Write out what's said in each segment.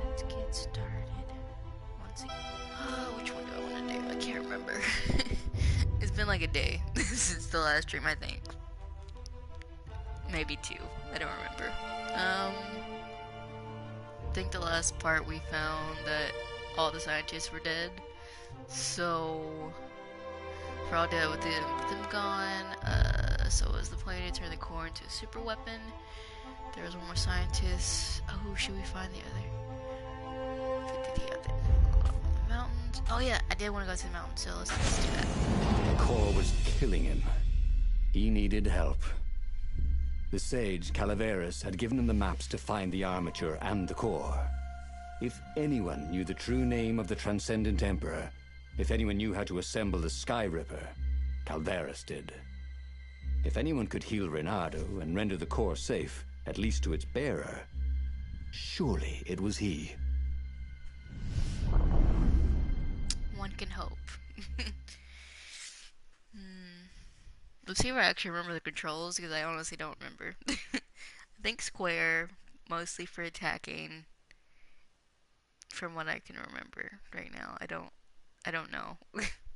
Let's get started. Once again. Which one do I want to do? I can't remember. It's been like a day since the last stream, I think. Maybe 2. I don't remember. I think the last part we found that all the scientists were dead. So we're all dead with them gone. So was the plan to turn the core into a super weapon. There was one more scientist. Oh, should we find the other? Mountains. Oh yeah, I did want to go to the mountains, so let's do that. The core was killing him. He needed help. The sage Calaveras had given him the maps to find the armature and the core. If anyone knew the true name of the Transcendent Emperor, if anyone knew how to assemble the Sky Ripper, Calaveras did. If anyone could heal Reynardo and render the core safe, at least to its bearer, surely it was he. One can hope. Let's see if I actually remember the controls, because I honestly don't remember. I think square, mostly for attacking, from what I can remember right now. I don't know.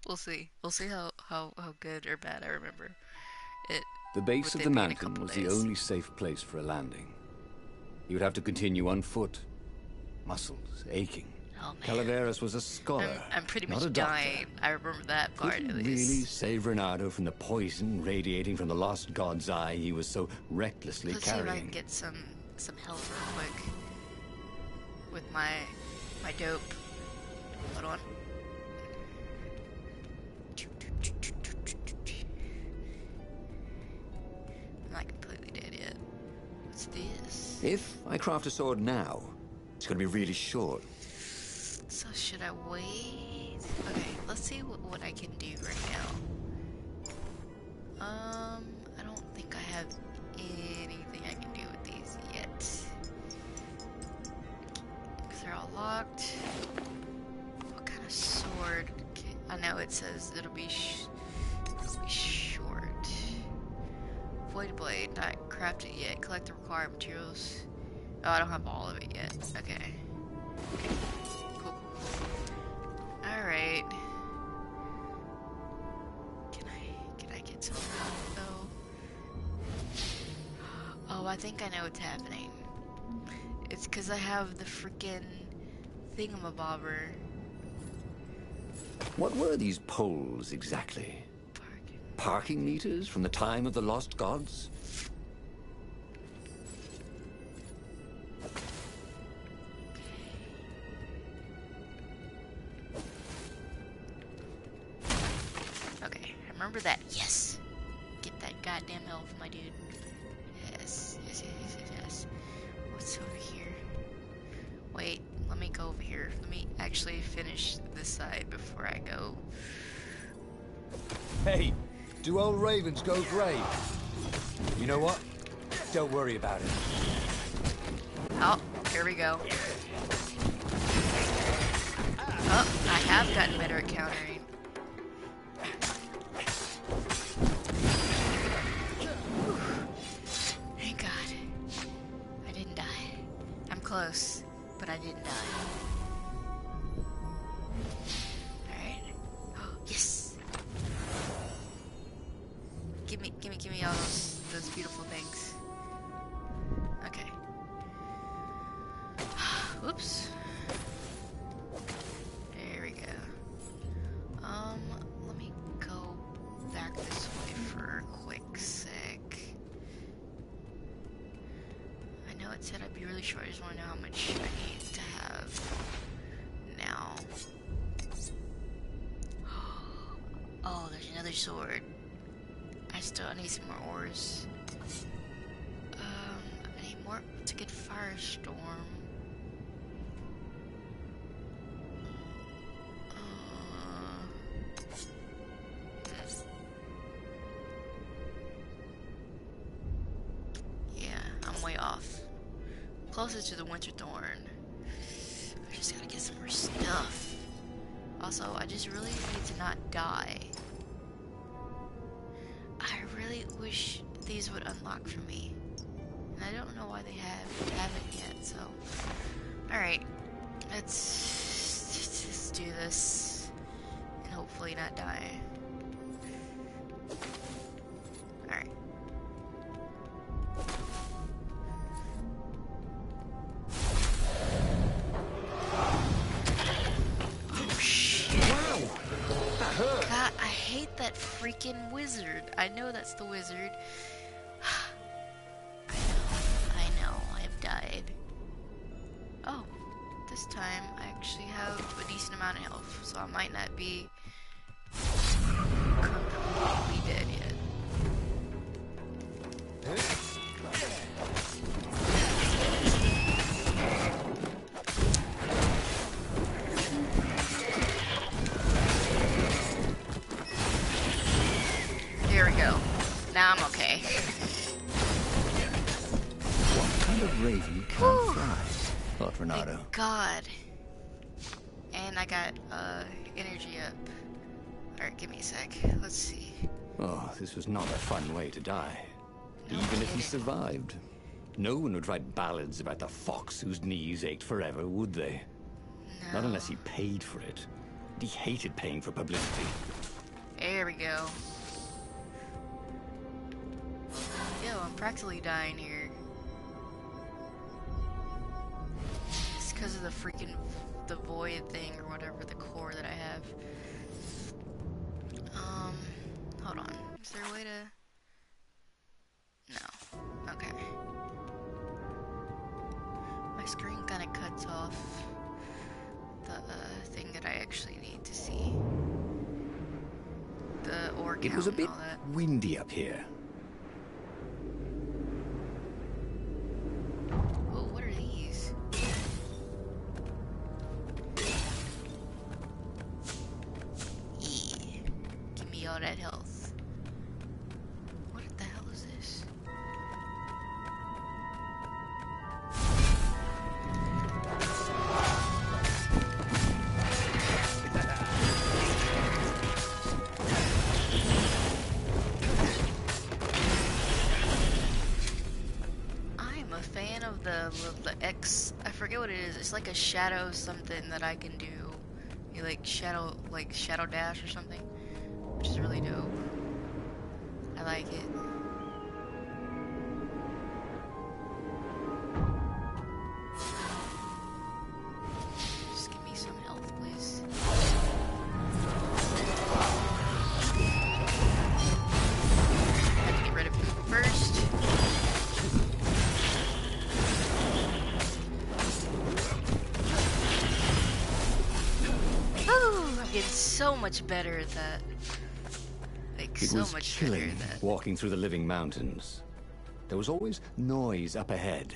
We'll see. We'll see how good or bad I remember it. The base of the mountain was the only safe place for a landing. He would have to continue on foot, muscles aching. Oh, man. Calaveras was a scholar, I'm pretty not much a doctor. dying. I remember that part Could at he least. really save Reynardo from the poison radiating from the lost god's eye he was so recklessly Let's see if I can carrying? get some health real quick with my dope. Hold on. I'm not completely dead yet. What's this? If I craft a sword now, it's going to be really short. So should I wait? Okay, let's see what I can do right now. I don't think I have anything I can do with these yet. Because they're all locked. What kind of sword? I know it says it'll be short. Void blade, not crafted yet. Collect the required materials. Oh, I don't have all of it yet. Okay. Cool. Alright. Can I get some though? Oh, I think I know what's happening. It's because I have the freaking thingamabobber. What were these poles exactly? Parking meters from the time of the lost gods? Okay, remember that. Yes! Get that goddamn health, my dude. Yes. What's over here? Wait, let me go over here. Let me actually finish this side before I go. Hey, do old ravens go grey? You know what? Don't worry about it. Oh, here we go. Oh, I have gotten better at countering. Whew. Thank God. I didn't die. I'm close, but I didn't die. Alright. Oh, yes! Give me all those beautiful things. Okay. Whoops. There we go. Let me go back this way for a quick sec. I know it said I'd be really short. I just want to know how much I need to have now. Oh, there's another sword. I need some more ores. I need more to get Firestorm. Yeah, I'm way off. Closest to the Winterthorn. I just gotta get some more stuff. Also, I just really need to not die. I really wish these would unlock for me. I don't know why they haven't yet, so. Alright. Let's just do this. And hopefully not die. Alright. Oh shit. Wow! That hurt! God, I hate that freaking wizard. I know that's the wizard. I know, I have died. Oh, this time I actually have a decent amount of health, so I might not be completely dead yet. There we go. Now I'm okay. What kind of raven can't fly? Thought Renato. Thank God. And I got energy up. Alright, give me a sec. Let's see. Oh, this was not a fun way to die. No Even if he kidding. survived. No one would write ballads about the fox whose knees ached forever, would they? No. Not unless he paid for it. He hated paying for publicity. There we go. Yo, I'm practically dying here. It's because of the freaking the void thing or whatever, the core that I have. Hold on. Is there a way to? No. Okay. My screen kind of cuts off the thing that I actually need to see. The ore count It was a bit and all that. windy up here. Oh, what are these? Yeah. Give me all that health. What the hell is this? I'm a fan of the X. I forget what it is. It's like a shadow something that I can do. You like shadow dash or something, which is really dope. I like it. Just give me some health, please. Have to get rid of food first. Woo! I'm getting so much better at that. Like, It so was much better killing at that. walking through the living mountains. There was always noise up ahead.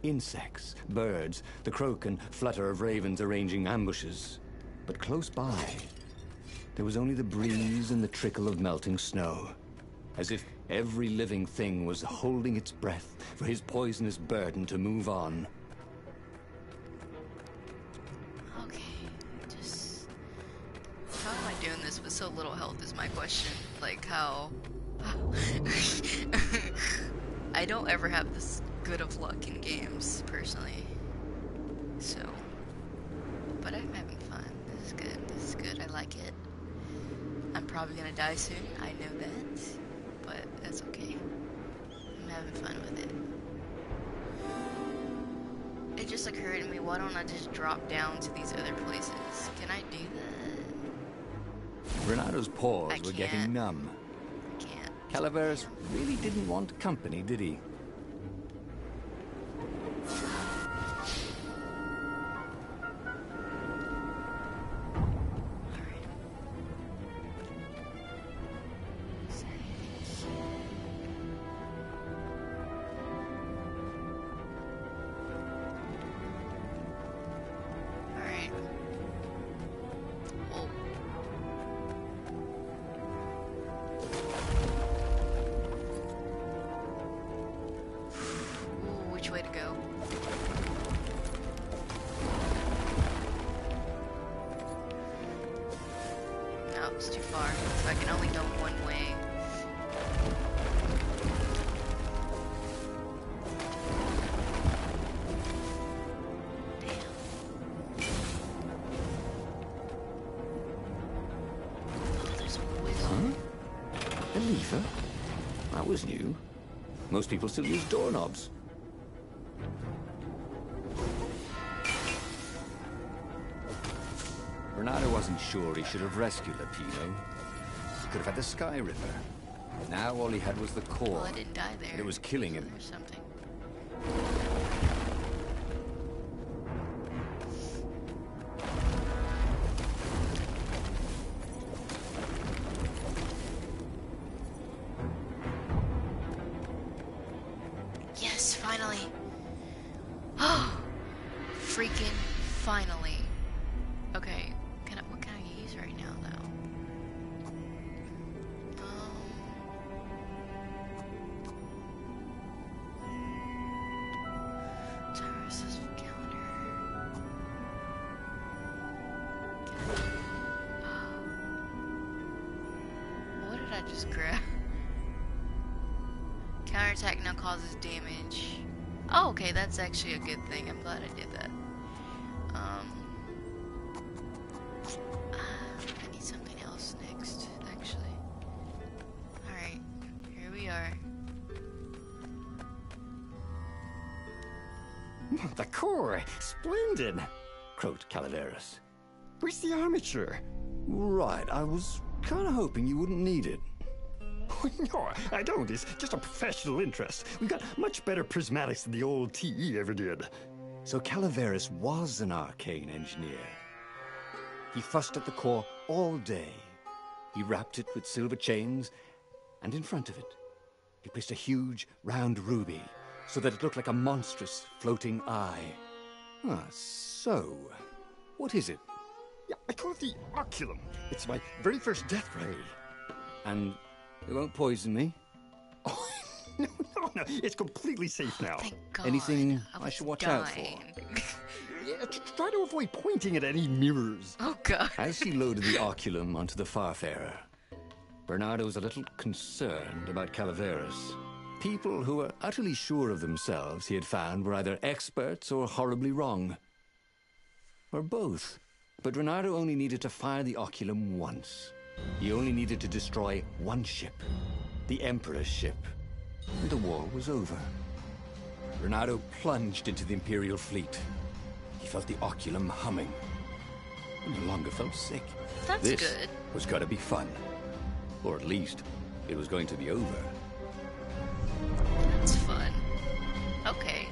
Insects, birds, the croak and flutter of ravens arranging ambushes. But close by, there was only the breeze and the trickle of melting snow. As if every living thing was holding its breath for his poisonous burden to move on. Okay, just... How am I doing this with so little health is my question. Like, how... I don't ever have this good of luck in games, personally. So... But I'm having fun. This is good. This is good. I like it. I'm probably gonna die soon. I know that. But that's okay. I'm having fun with it. It just occurred to me, why don't I just drop down to these other places? Can I do that? Renato's paws I were getting can't. numb. I can't. Calaveras really didn't want company, did he? Alright. Whoa. Ooh, which way to go? No, it's too far. So I can only go one way. Riffer? That was new. Most people still use doorknobs. Bernardo wasn't sure he should have rescued Lapino. He could have had the Sky Ripper. Now all he had was the core. Well, I didn't die there. And it was killing him. Or something. Yes, finally. Oh, freaking finally. Okay, what can I use right now, though? Tyrus's calendar. What did I just grab? Counterattack now causes damage. Oh, okay, that's actually a good thing. I'm glad I did that. I need something else next, actually. Alright, here we are. The core! Splendid! Croaked Calaveras. Where's the armature? Right, I was kind of hoping you wouldn't need it. No, I don't. It's just a professional interest. We've got much better prismatics than the old TE ever did. So Calaveras was an arcane engineer. He fussed at the core all day. He wrapped it with silver chains, and in front of it, he placed a huge, round ruby, so that it looked like a monstrous, floating eye. Ah, so, what is it? Yeah, I call it the Oculum. It's my very first death ray. And it won't poison me? Oh, no, it's completely safe now. Thank God. Anything I was should watch out for? dying. Yeah, try to avoid pointing at any mirrors. Oh, God. As he loaded the oculum onto the Farfarer, Bernardo was a little concerned about Calaveras. People who were utterly sure of themselves, he had found, were either experts or horribly wrong. Or both. But Bernardo only needed to fire the oculum once. He only needed to destroy one ship, the Emperor's ship, and the war was over. Bernardo plunged into the Imperial fleet. He felt the oculum humming. He no longer felt sick. That's this good. was going to be fun. Or at least, it was going to be over. That's fun. Okay.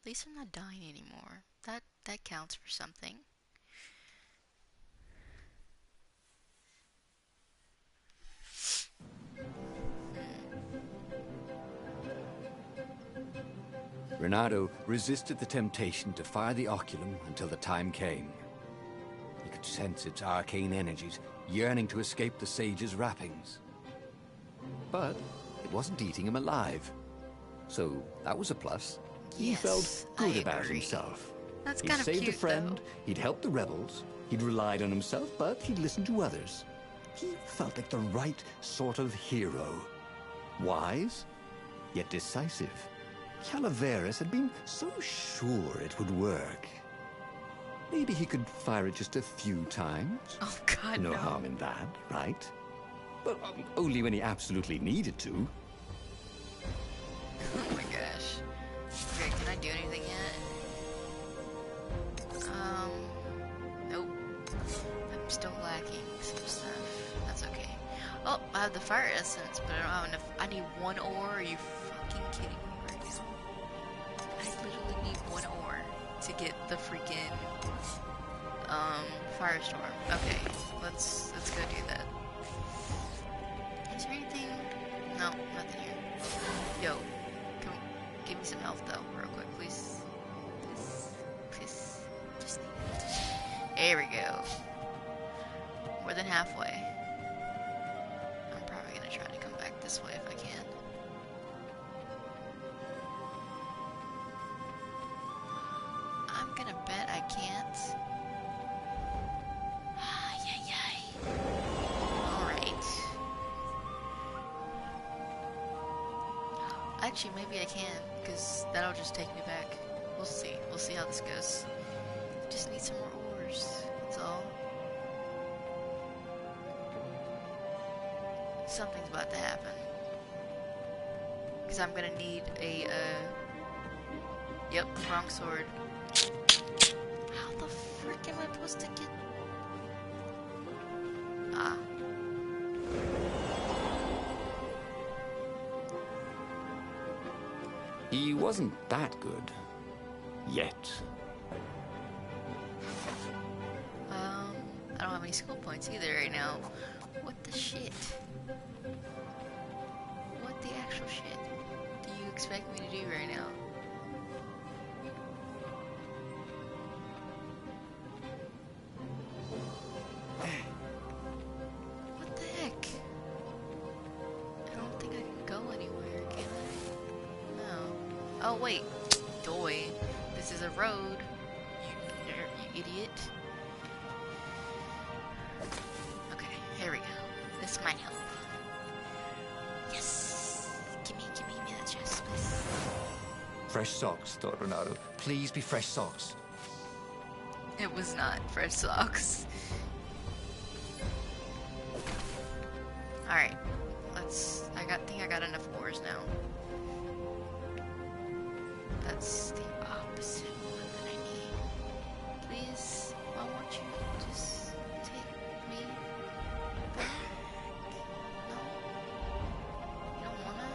At least I'm not dying anymore. That counts for something. Bernardo resisted the temptation to fire the oculum until the time came. He could sense its arcane energies yearning to escape the sage's wrappings. But it wasn't eating him alive. So that was a plus. He Yes, felt good I about agree. himself. That's He'd kind of saved cute, a friend, though. he'd helped the rebels, he'd relied on himself, but he'd listened to others. He felt like the right sort of hero. Wise, yet decisive. Calaveras had been so sure it would work. Maybe he could fire it just a few times. Oh, God, No no. harm in that, right? But only when he absolutely needed to. Oh my gosh. Okay, can I do anything yet? Nope. I'm still lacking some stuff. That's okay. Oh, I have the fire essence, but I don't have enough. I need one ore. Are you fucking kidding me right now? I literally need one ore to get the freaking firestorm. Okay, let's go do that. Is there anything? No, nothing here. Yo, come give me some health though, real quick, please. Please. Just there we go. More than halfway. I'm probably gonna try to come back this way if I can. I'm gonna bet I can't. Alright. Actually, maybe I can, because that'll just take me back. we'll see. We'll see how this goes. Just need some more ores. That's all. Something's about to happen. Because I'm gonna need a, Yep, wrong sword. How the frick am I supposed to get... Ah. He wasn't that good. Yet. I don't have any skill points either right now. What the shit? What the actual shit do you expect me to do right now? What the heck? I don't think I can go anywhere, can I? No. Oh wait. Doy. This is a road. You idiot. Okay, here we go. This might help. Yes! Give me that chest, please. Fresh socks, thought Renato. Please be fresh socks. It was not fresh socks. Alright. Think I got enough ores now. That's the opposite one that I need. Please, I want you to just take me back. No? You don't wanna?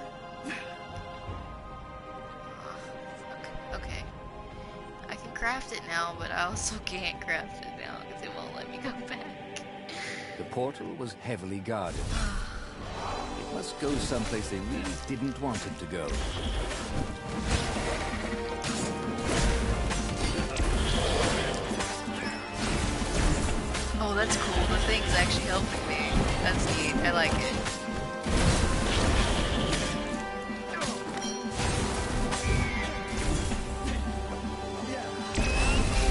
Okay. I can craft it now, but I also can't craft it now because it won't let me go back. The portal was heavily guarded. It must go someplace they really didn't want it to go. Oh, that's cool. The thing's actually helping me. That's neat. I like it.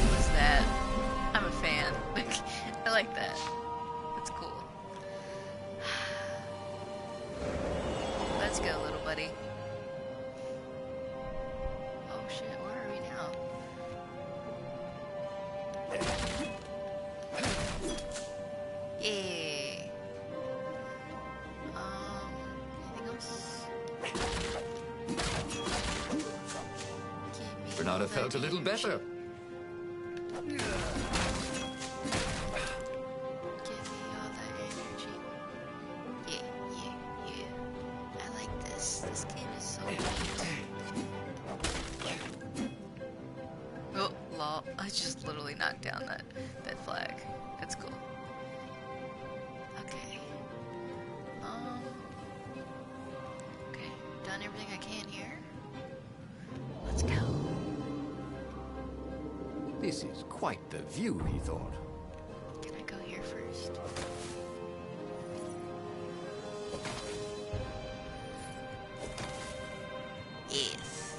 What's that? I'm a fan. I like that. That's cool. Let's go, little buddy. Oh shit, where are we now? Yay. Anything else? Renato felt a little better. Give me all that energy. Yeah. I like this. This game is so neat. Oh, lol. I just literally knocked down that flag. That's cool. Okay. Okay. Done everything I can here. Let's go. This is quite the view, he thought. Can I go here first? Yes.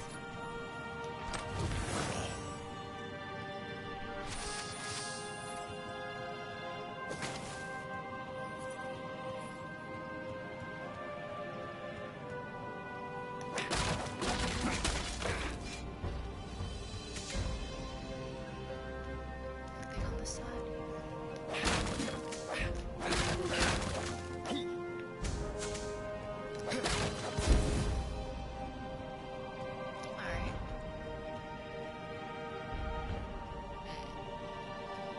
Okay. Anything on this side? Alright.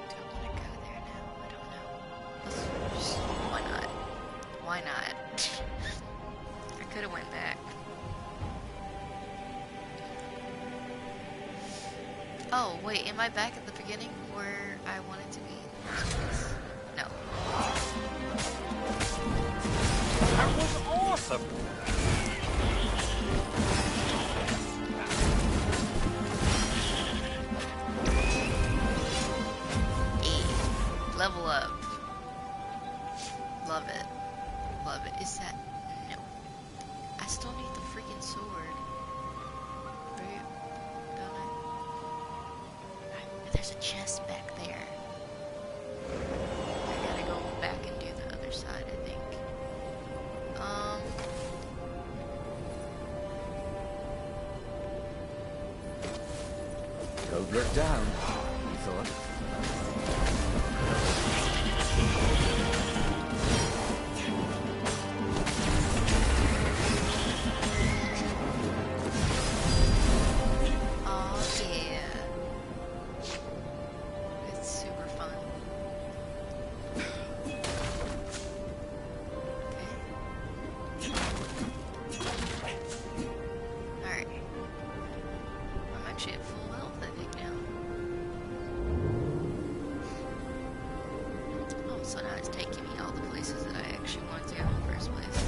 Do I want to go there now? I don't know. Why not? Why not? I could have went back. Oh, wait, am I back at the beginning where I wanted to be? No. That was awesome! Level up. Love it. Love it. Is that... No. I still need the freaking sword. Right? Don't I? There's a chest back there. I gotta go back and do the other side, I think. Don't look down, he thought. Oh yeah. It's super fun. Alright. I'm actually at full health, I think, now. Oh, so now it's taking me all the places that I actually wanted to go in the first place.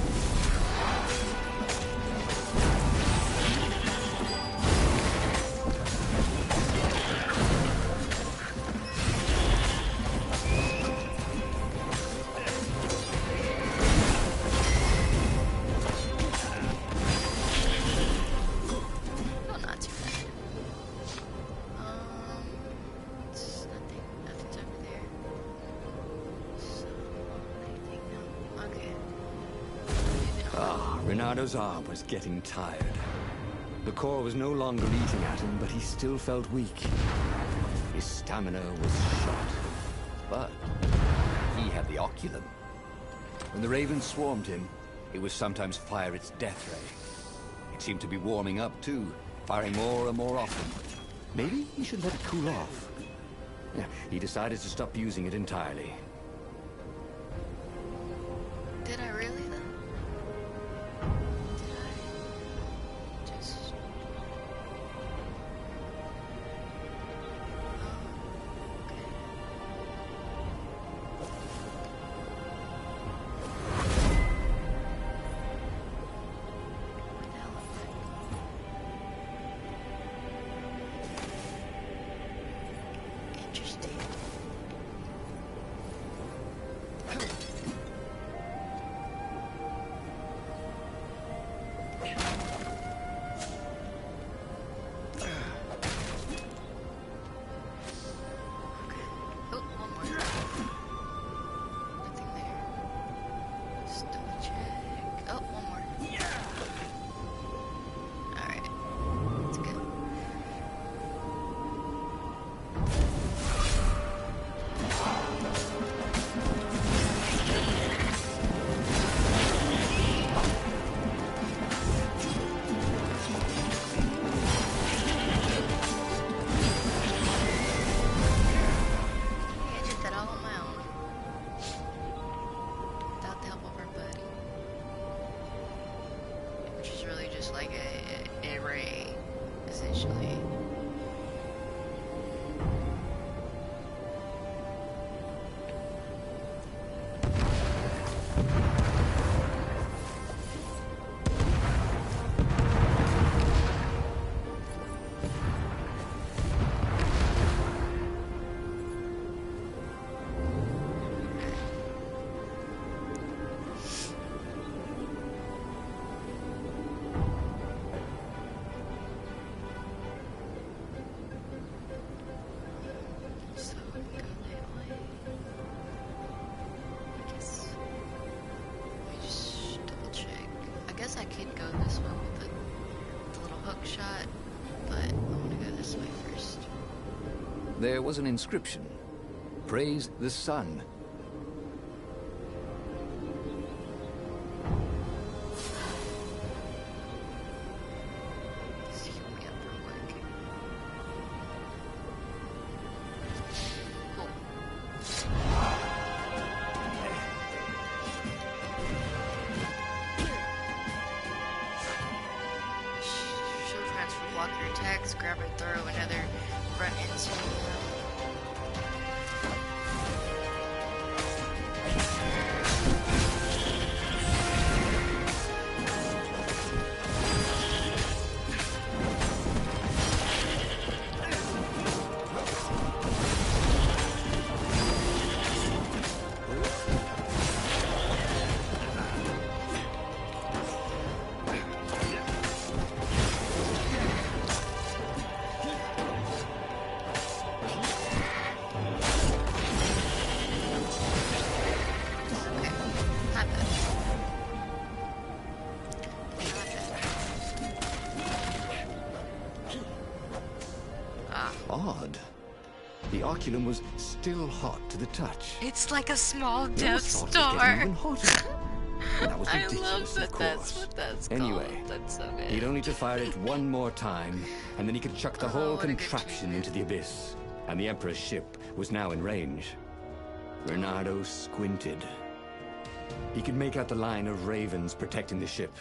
Oh, not too bad. It's nothing's over there. So, anything? No. Okay. Moving on. Ah, Reynardo's arm was getting tired. The core was no longer eating at him, but he still felt weak. His stamina was shot. But he had the oculum. When the ravens swarmed him, it would sometimes fire its death ray. It seemed to be warming up too, firing more and more often. Maybe he should let it cool off. Yeah, he decided to stop using it entirely. Did I really though? Did I just... Oh, okay. What the hell am I? Interesting. Oh, one more. Nothing there. Just double check. Oh, one more. Alright. Let's go. Hey, I did that all on my own. Without the help of our buddy. Which is really just like a ray, essentially. So go that way. I guess. Let me just double check. I guess I could go this way with the little hook shot, but I want to go this way first. There was an inscription. Praise the sun. Just heal me up real quick. Cool. Show transfer, block your attacks, grab and throw another front into Odd. The oculum was still hot to the touch. It's like a small You Death almost thought it was getting Star. even hotter. And that was I ridiculous, love that of that's course. what that's Anyway, called. That's so good. he'd only to fire it one more time, and then he could chuck the whole what a good contraption into the abyss. And the Emperor's ship was now in range. Reynardo squinted. He could make out the line of ravens protecting the ship.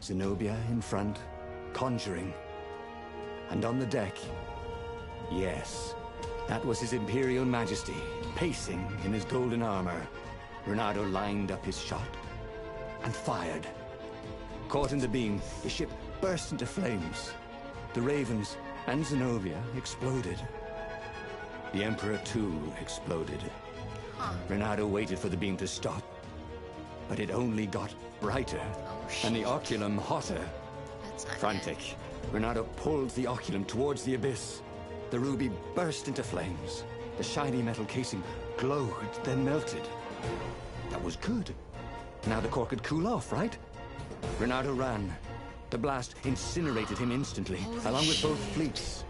Zenobia in front, conjuring. And on the deck, yes, that was His Imperial Majesty, pacing in his golden armor. Reynardo lined up his shot and fired. Caught in the beam, the ship burst into flames. The ravens and Zenobia exploded. The Emperor, too, exploded. Reynardo waited for the beam to stop, but it only got brighter, and the oculum hotter. That's not Frantic, Reynardo pulled the oculum towards the abyss. The ruby burst into flames. The shiny metal casing glowed, then melted. That was good. Now the core could cool off, right? Reynardo ran. The blast incinerated him instantly, along with both fleets.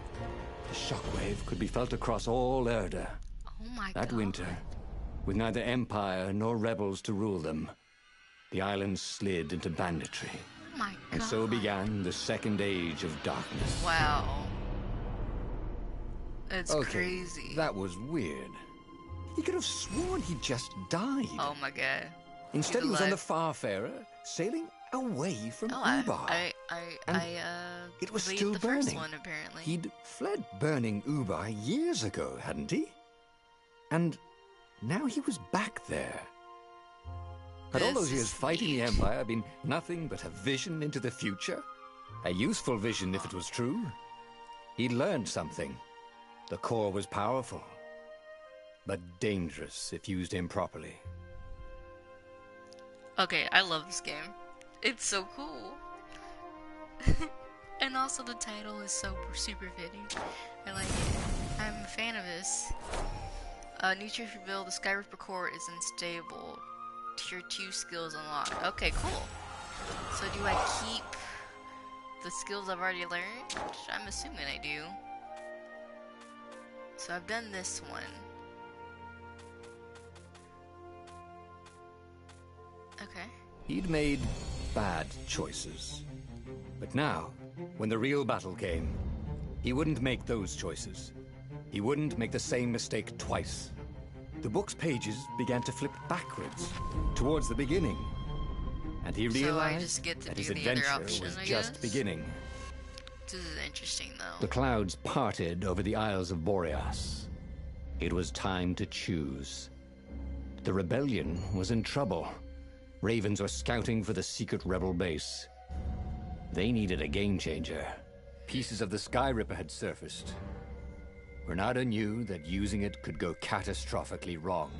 The shockwave could be felt across all Erda. Oh my god. That winter, with neither Empire nor rebels to rule them, the islands slid into banditry. Oh my god. And so began the Second Age of Darkness. Wow. It's Okay, crazy. that was weird. He could have sworn he just died. Oh my god. Instead, he He's was on the alive. Farfarer, sailing away from Oh, Ubar. And it was played still the burning. first one apparently. He'd fled burning Ubar years ago, hadn't he? And now he was back there. Had all This those years is fighting the neat. Empire been nothing but a vision into the future? A useful vision if it was true. He'd learned something. The core was powerful, but dangerous if used improperly. Okay, I love this game. It's so cool. And also the title is so super fitting. I like it. I'm a fan of this. New truth revealed, the Skyripper core is unstable. Tier 2 skills unlocked. Okay, cool. So do I keep the skills I've already learned? I'm assuming I do. So I've done this one. Okay. He'd made bad choices. But now, when the real battle came, he wouldn't make those choices. He wouldn't make the same mistake twice. The book's pages began to flip backwards, towards the beginning. And he So I realized just get to that do his the other adventure option, was I just guess? beginning. This is interesting though. The clouds parted over the Isles of Boreas. It was time to choose. The rebellion was in trouble. Ravens were scouting for the secret rebel base. They needed a game changer. Pieces of the Skyripper had surfaced. Reynardo knew that using it could go catastrophically wrong.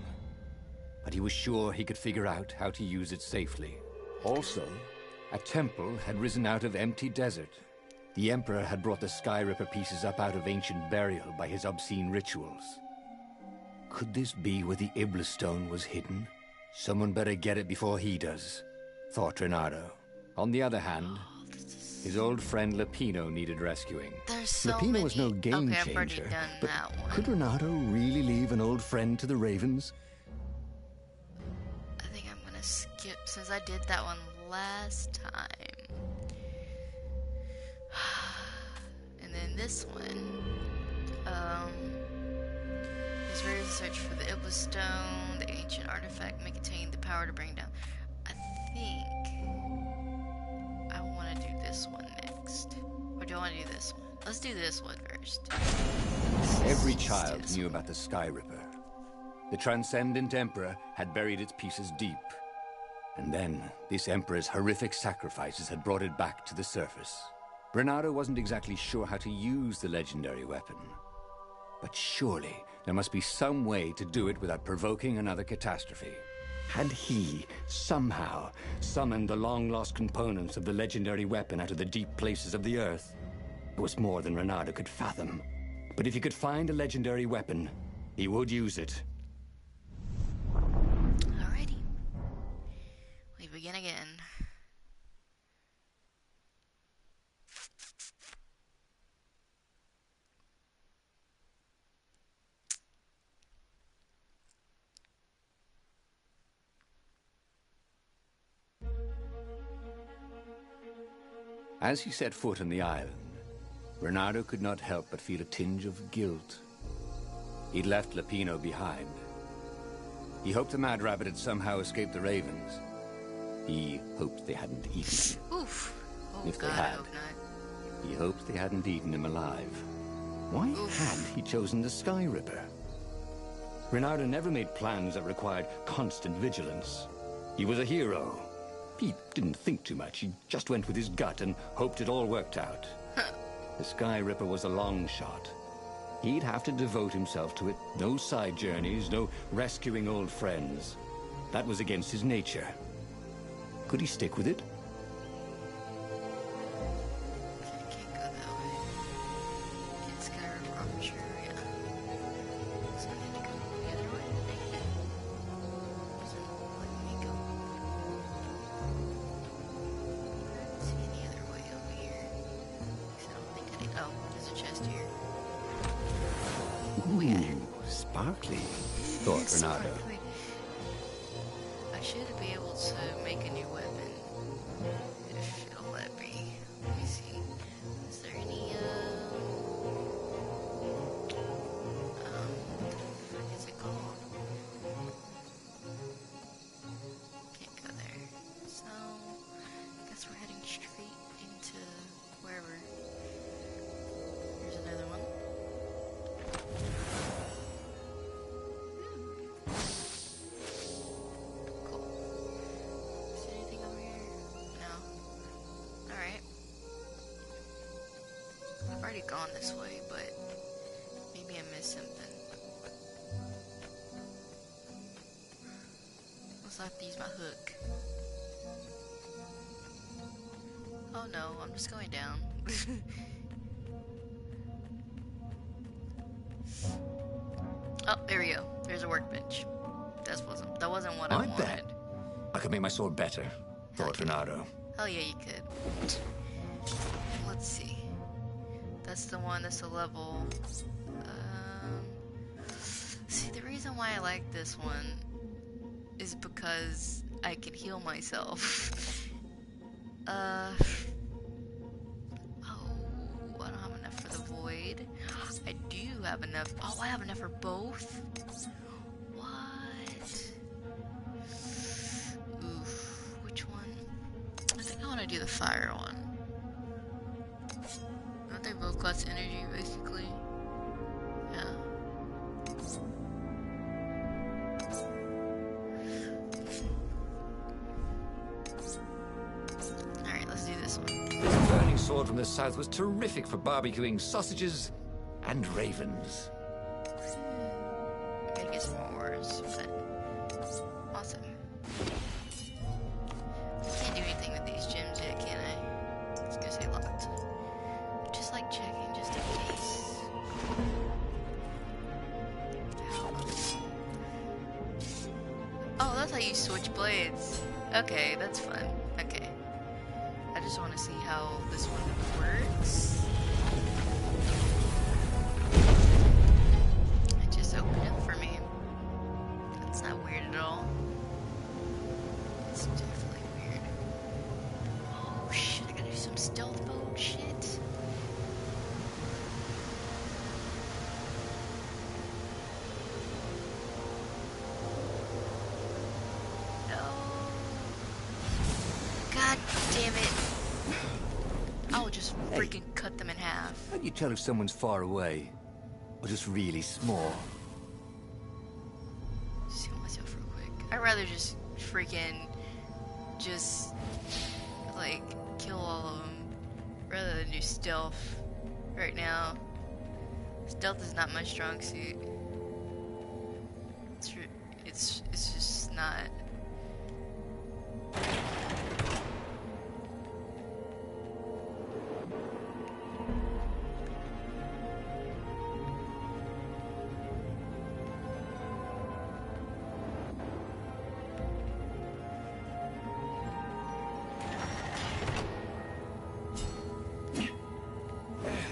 But he was sure he could figure out how to use it safely. Also, a temple had risen out of empty desert. The Emperor had brought the Skyripper pieces up out of ancient burial by his obscene rituals. Could this be where the Iblis stone was hidden? Someone better get it before he does, thought Reynardo. On the other hand, his old friend Lapino needed rescuing. There's so Lapino many. was no game okay, I've already changer, done but that one. could Reynardo really leave an old friend to the Ravens? I think I'm gonna skip since I did that one last time. And then this one. Is ready to search for the Iblis stone. The ancient artifact may contain the power to bring down. I think I want to do this one next. Or do I want to do this one? Let's do this one first. Every Let's do child this knew one. about the Skyripper. The Transcendent Emperor had buried its pieces deep. And then, this Emperor's horrific sacrifices had brought it back to the surface. Reynardo wasn't exactly sure how to use the legendary weapon. But surely, there must be some way to do it without provoking another catastrophe. Had he, somehow, summoned the long-lost components of the legendary weapon out of the deep places of the Earth? It was more than Reynardo could fathom. But if he could find a legendary weapon, he would use it. Alrighty. We begin again. As he set foot on the island, Renato could not help but feel a tinge of guilt. He'd left Lapino behind. He hoped the Mad Rabbit had somehow escaped the Ravens. He hoped they hadn't eaten him. Oof. Oh If they God, I had. hope not. He hoped they hadn't eaten him alive. Why had he chosen the Sky Ripper? Renato never made plans that required constant vigilance. He was a hero. He didn't think too much. He just went with his gut and hoped it all worked out. The Sky Ripper was a long shot. He'd have to devote himself to it. No side journeys, no rescuing old friends. That was against his nature. Could he stick with it? I can't go that way. Get Skyrim Armature, yeah. So I need to go the other way. Doesn't let me go. I don't see any other way over here. So I don't think I need. Oh, there's a chest here. Oh yeah. Ooh, sparkly. Thought Renato. Sparkly. I should be able to make a new weapon. If it'll let me. Let me see. Is there any, what is it called? Can't go there. So, I guess we're heading straight into wherever. Here's another one. Cool. Is there anything over here? No. Alright. I've already gone this way, but maybe I missed something. Let's have to use my hook. Oh no, I'm just going down. Oh, there we go. There's a workbench. That wasn't what I I wanted. bet I could make my sword better, thought Renato. Hell yeah, you could. Let's see. That's the one. That's the level. See, the reason why I like this one is because I can heal myself. Oh, I don't have enough for the void. I do have enough. Oh, I have enough for both? What? Oof. Which one? I think I want to do the fire one. Don't they both cost energy, basically? Yeah. Alright, let's do this one. This burning sword from the south was terrific for barbecuing sausages and ravens. I gotta get some more ores, but awesome. Can't do anything with these gems yet, can I? I was gonna say locked. Just like checking, just in case. Oh, that's how you switch blades. Okay, that's fun. Okay. I just want to see how this one works. It just opened up for me. That's not weird at all. It's definitely weird. Oh shit, I gotta do some stealth mode shit. No. God damn it. I'll just freaking cut them in half. How do you tell if someone's far away or just really small? Just heal myself real quick. I'd rather just freaking like kill all of them rather than do stealth right now. Stealth is not my strong suit. It's just not.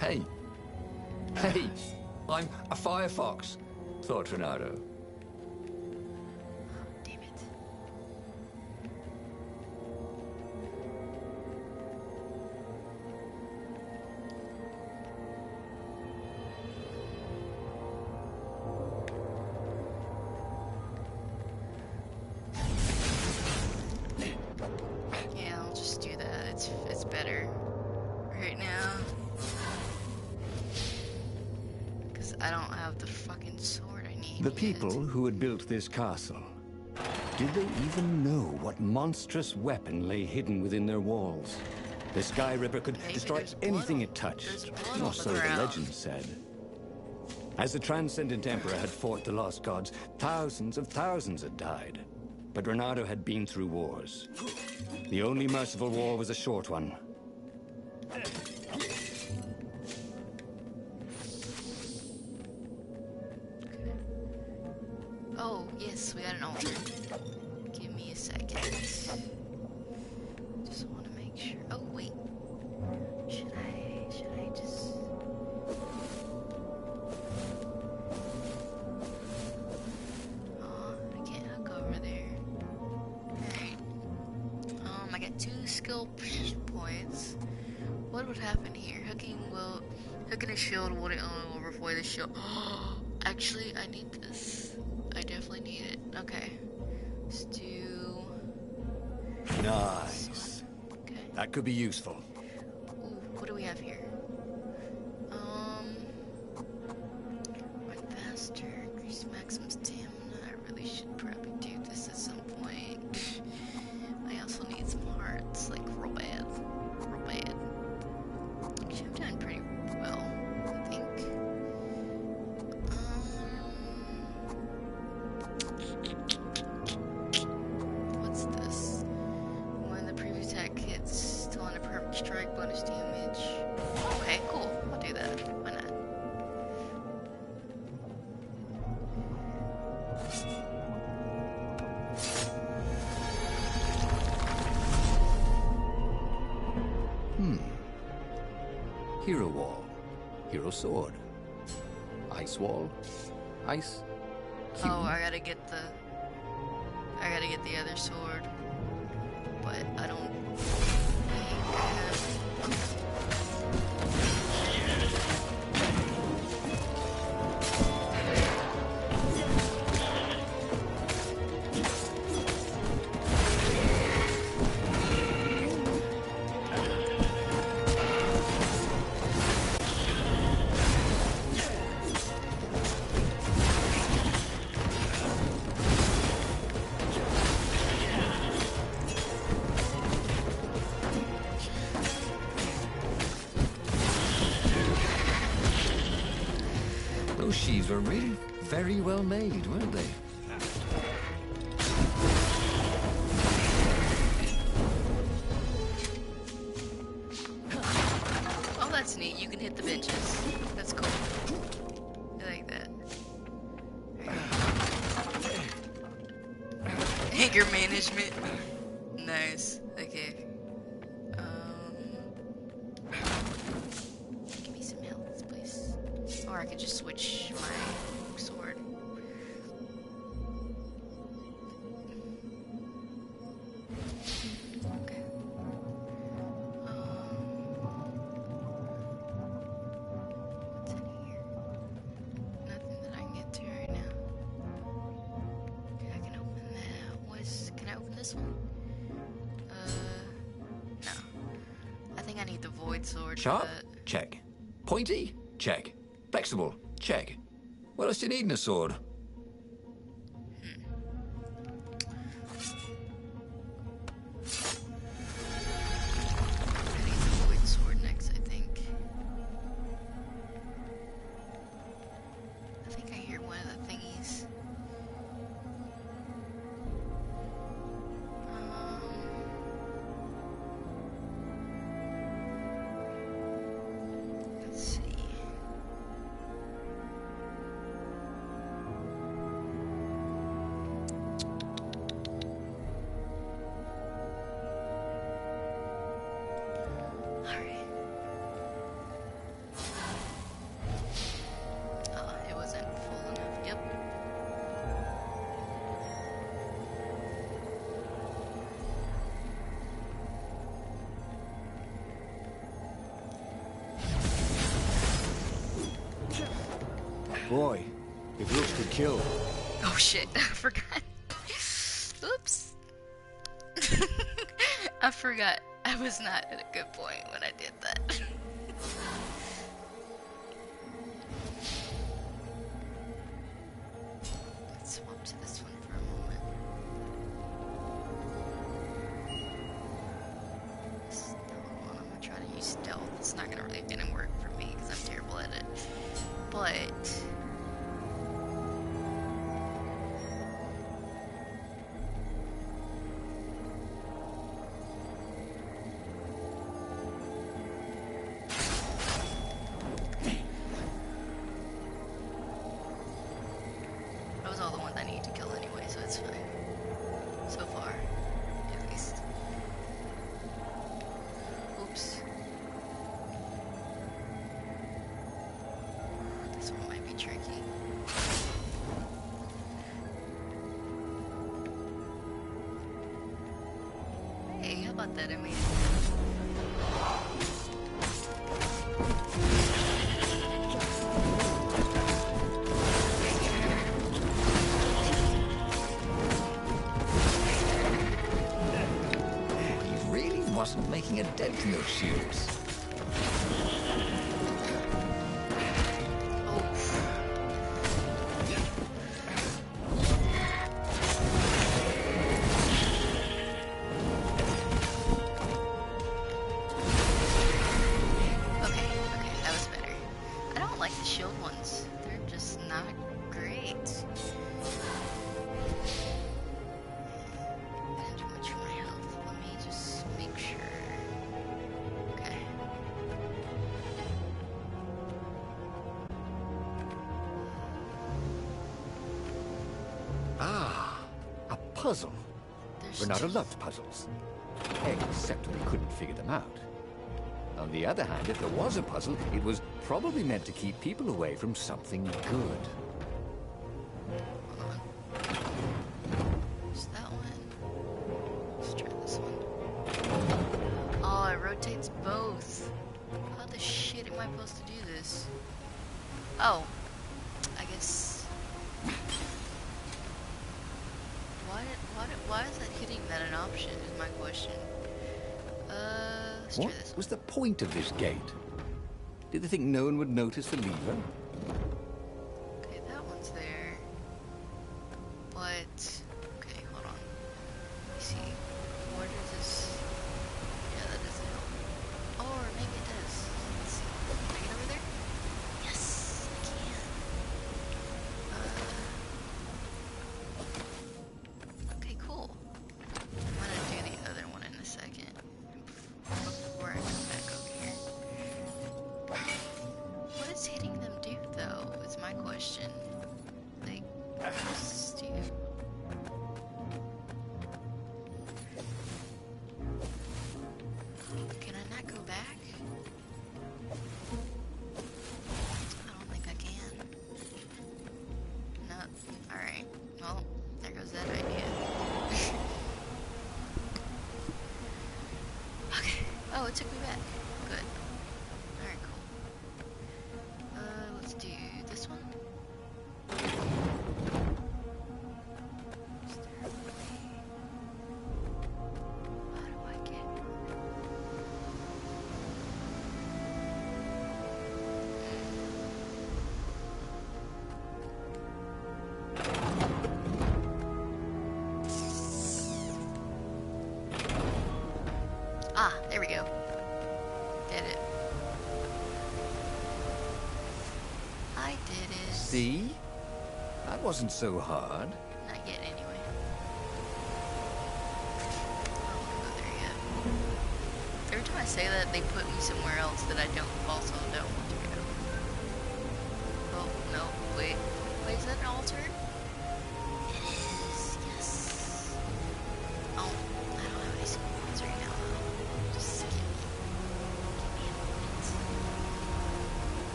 Hey! Hey! I'm a firefox, thought Renato. Damn it. it's better right now. Because I don't have the fucking sword I need The yet. people who had built this castle, did they even know what monstrous weapon lay hidden within their walls? The Sky Ripper could Maybe destroy there's blood anything on- it touched, there's blood or on the so the ground. legend said. As the Transcendent Emperor had fought the Lost Gods, thousands had died. But Renato had been through wars. The only merciful war was a short one. Oh, yes, we got an altar. Give me a second. Just want to make sure. Oh, wait. Should I just... Oh, I can't hook over there. Alright. I got 2 skill points. What would happen here? Hooking a shield will only overflow the shield. Actually, I need this. I definitely need it. Okay. Let's do... Nice. Okay. That could be useful. Ooh, what do we have here? Run faster, increase maximum stamina. I really should probably do this at some point. I also need some hearts, like real bad. Real bad. Actually, I'm doing pretty well, I think. What's this? When the previous attack hits, still on a perfect strike, bonus damage. Okay, cool. I'll do that. Why not? Hero Wall. Hero Sword. Ice Wall. Ice Cube. Oh, I gotta get the other sword, but I don't think I have. Those sheaves were really very well made, weren't they? Oh, that's neat. You can hit the benches. That's cool. I like that. Anger management. Nice. Okay. Give me some health, please. Or I could just switch my sword. Okay. What's in here? Nothing that I can get to right now. Okay, I can open that. Can I open this one? No. I think I need the void sword. Sharp? For that. Check. Pointy? Check. Flexible? Check. What else do you need in a sword? I need the void sword next, I think. I think I hear one of the thingies. Let's see. Alright. It wasn't full enough. Yep. Boy, if looks could kill. Oh shit, I forgot. Oops. I forgot. I was not at a good point when I did that. Let's swap to this one for a moment. Stealth one. I'm gonna try to use stealth. It's not gonna really gonna work for me because I'm terrible at it. But those are all the ones I need to kill anyway, so it's fine. So far, at least. Oops. This one might be tricky. Hey, how about that? I made it. He really wasn't making a dent in those shields. Oh. Okay, that was better. I don't like the shield ones. They're just not great. Didn't do much for my health. Let me just make sure. Okay. Ah, a puzzle. There's Renata loved puzzles. Except when he couldn't figure them out. On the other hand, if there was a puzzle, it was probably meant to keep people away from something good. Hold on. There's that one. Let's try this one. Oh, it rotates both. How the shit am I supposed to do this? Oh, I guess. Why is that hitting that an option? Is my question. Let's try What this one. was the point of this gate? Did they think no one would notice the lever? Okay, that one's there. But okay, hold on. Let me see. Where does this? Yeah, that doesn't help. Or maybe it does. Let's see. Can I get over there? Yes, I can. Okay, cool. I'm gonna do the other one in a second. Before I come back over here. What is hitting them do though? Is my question. Like, what's do? Can I not go back? I don't think I can. No. Alright. Well, there goes that idea. Okay. Oh, it took me back. Good. Alright, cool. Let's do this one. Is there a way? How do I get? Ah, there we go. Did it. I did it. See? That wasn't so hard. Not yet, anyway. I don't want to go there yet. Every time I say that, they put me somewhere else that I also don't want to go. Oh, no, wait. Wait, is that an altar? It is, yes. Oh, I don't have any school points right now, though. Just give me a moment.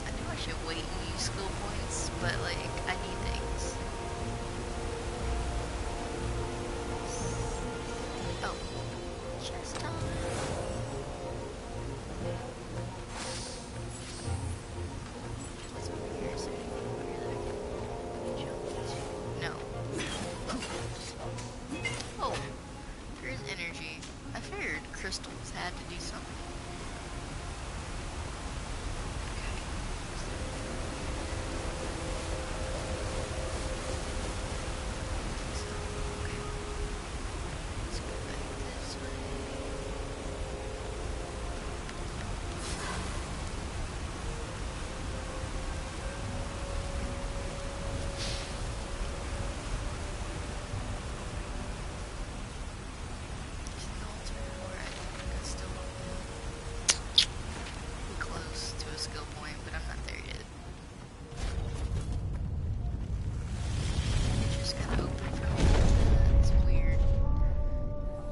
I knew I should wait and use skill points, but like, I need things. Oh, chest time. crystals had to do something.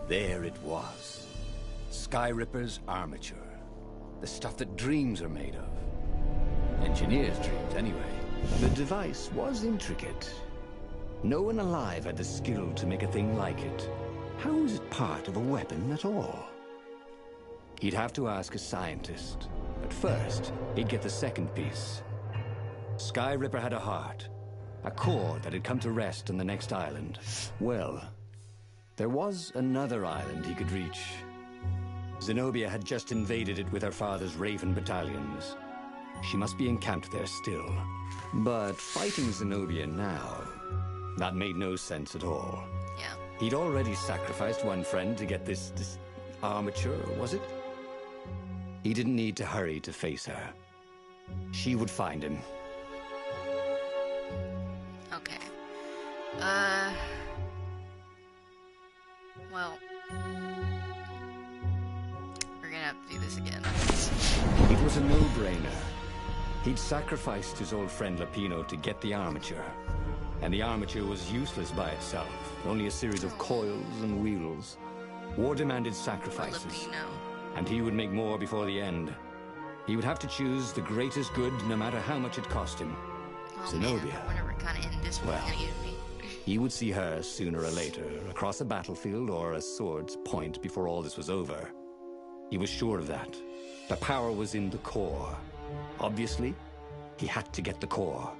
There it was. Sky Ripper's armature. The stuff that dreams are made of. Engineers' dreams, anyway. The device was intricate. No one alive had the skill to make a thing like it. How is it part of a weapon at all? He'd have to ask a scientist. But first, he'd get the second piece. Sky Ripper had a heart. A core that had come to rest on the next island. Well, there was another island he could reach. Zenobia had just invaded it with her father's Raven battalions. She must be encamped there still. But fighting Zenobia now, that made no sense at all. Yeah. He'd already sacrificed one friend to get this armature, was it? He didn't need to hurry to face her. She would find him. Okay. Well, we're gonna have to do this again. It was a no-brainer. He'd sacrificed his old friend Lapino to get the armature. And the armature was useless by itself, only a series of coils and wheels. War demanded sacrifices, Lapino. and he would make more before the end. He would have to choose the greatest good, no matter how much it cost him. Oh, Zenobia. Man, whenever kind of end this one, Well. gonna give me. He would see her sooner or later, across a battlefield or a sword's point before all this was over. He was sure of that. The power was in the core. Obviously, he had to get the core.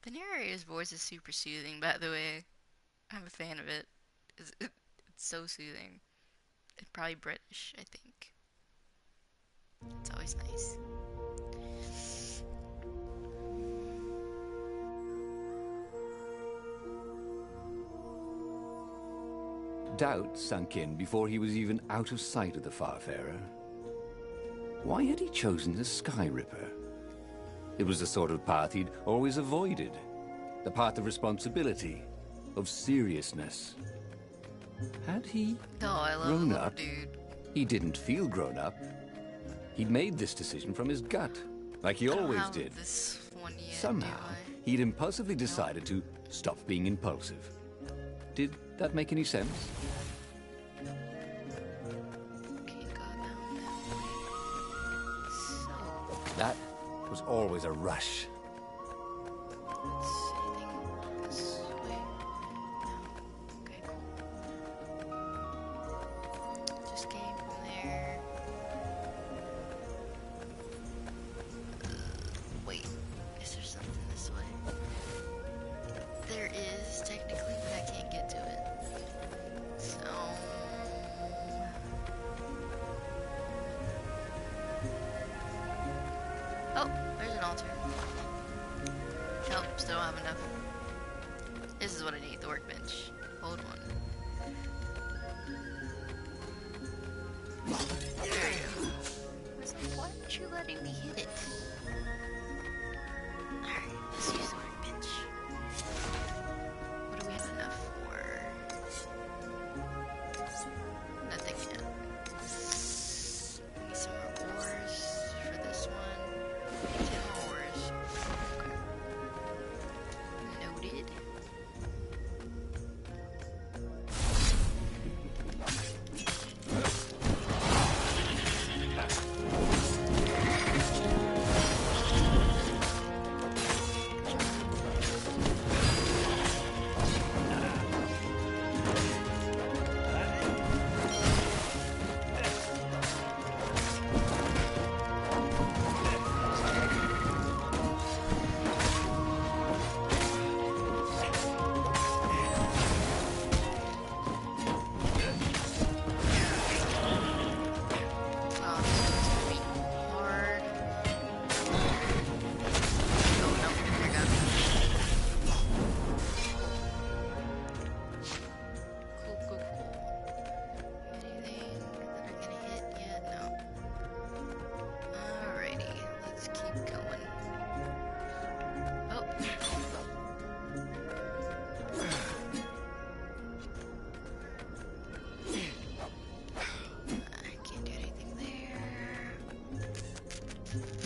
Veneria's voice is super soothing, by the way. I'm a fan of it. It's so soothing. It's probably British, I think. It's always nice. Doubt sunk in before he was even out of sight of the Farfarer. Why had he chosen the Sky Ripper? It was the sort of path he'd always avoided. The path of responsibility, of seriousness. Had he Oh, I love grown the little up? dude. He didn't feel grown up. He'd made this decision from his gut, like he I don't always have did. This one yet, Somehow, do I? he'd impulsively decided to stop being impulsive. Did that make any sense? Can't go down that way. So, That was always a rush. let's see, anything this way? No. Okay, cool. Just came from there. Wait, is there something this way? There is, technically, but I can't get to it. So... Oh, there's an altar. Nope, still don't have enough. This is what I need, the workbench. Hold on. There you go. I was like, why aren't you letting me hit it? Alright, let's use the workbench. What do we have enough for? Nothing yet. Need some more ores for this one. 10 more ores. Okay. Noted.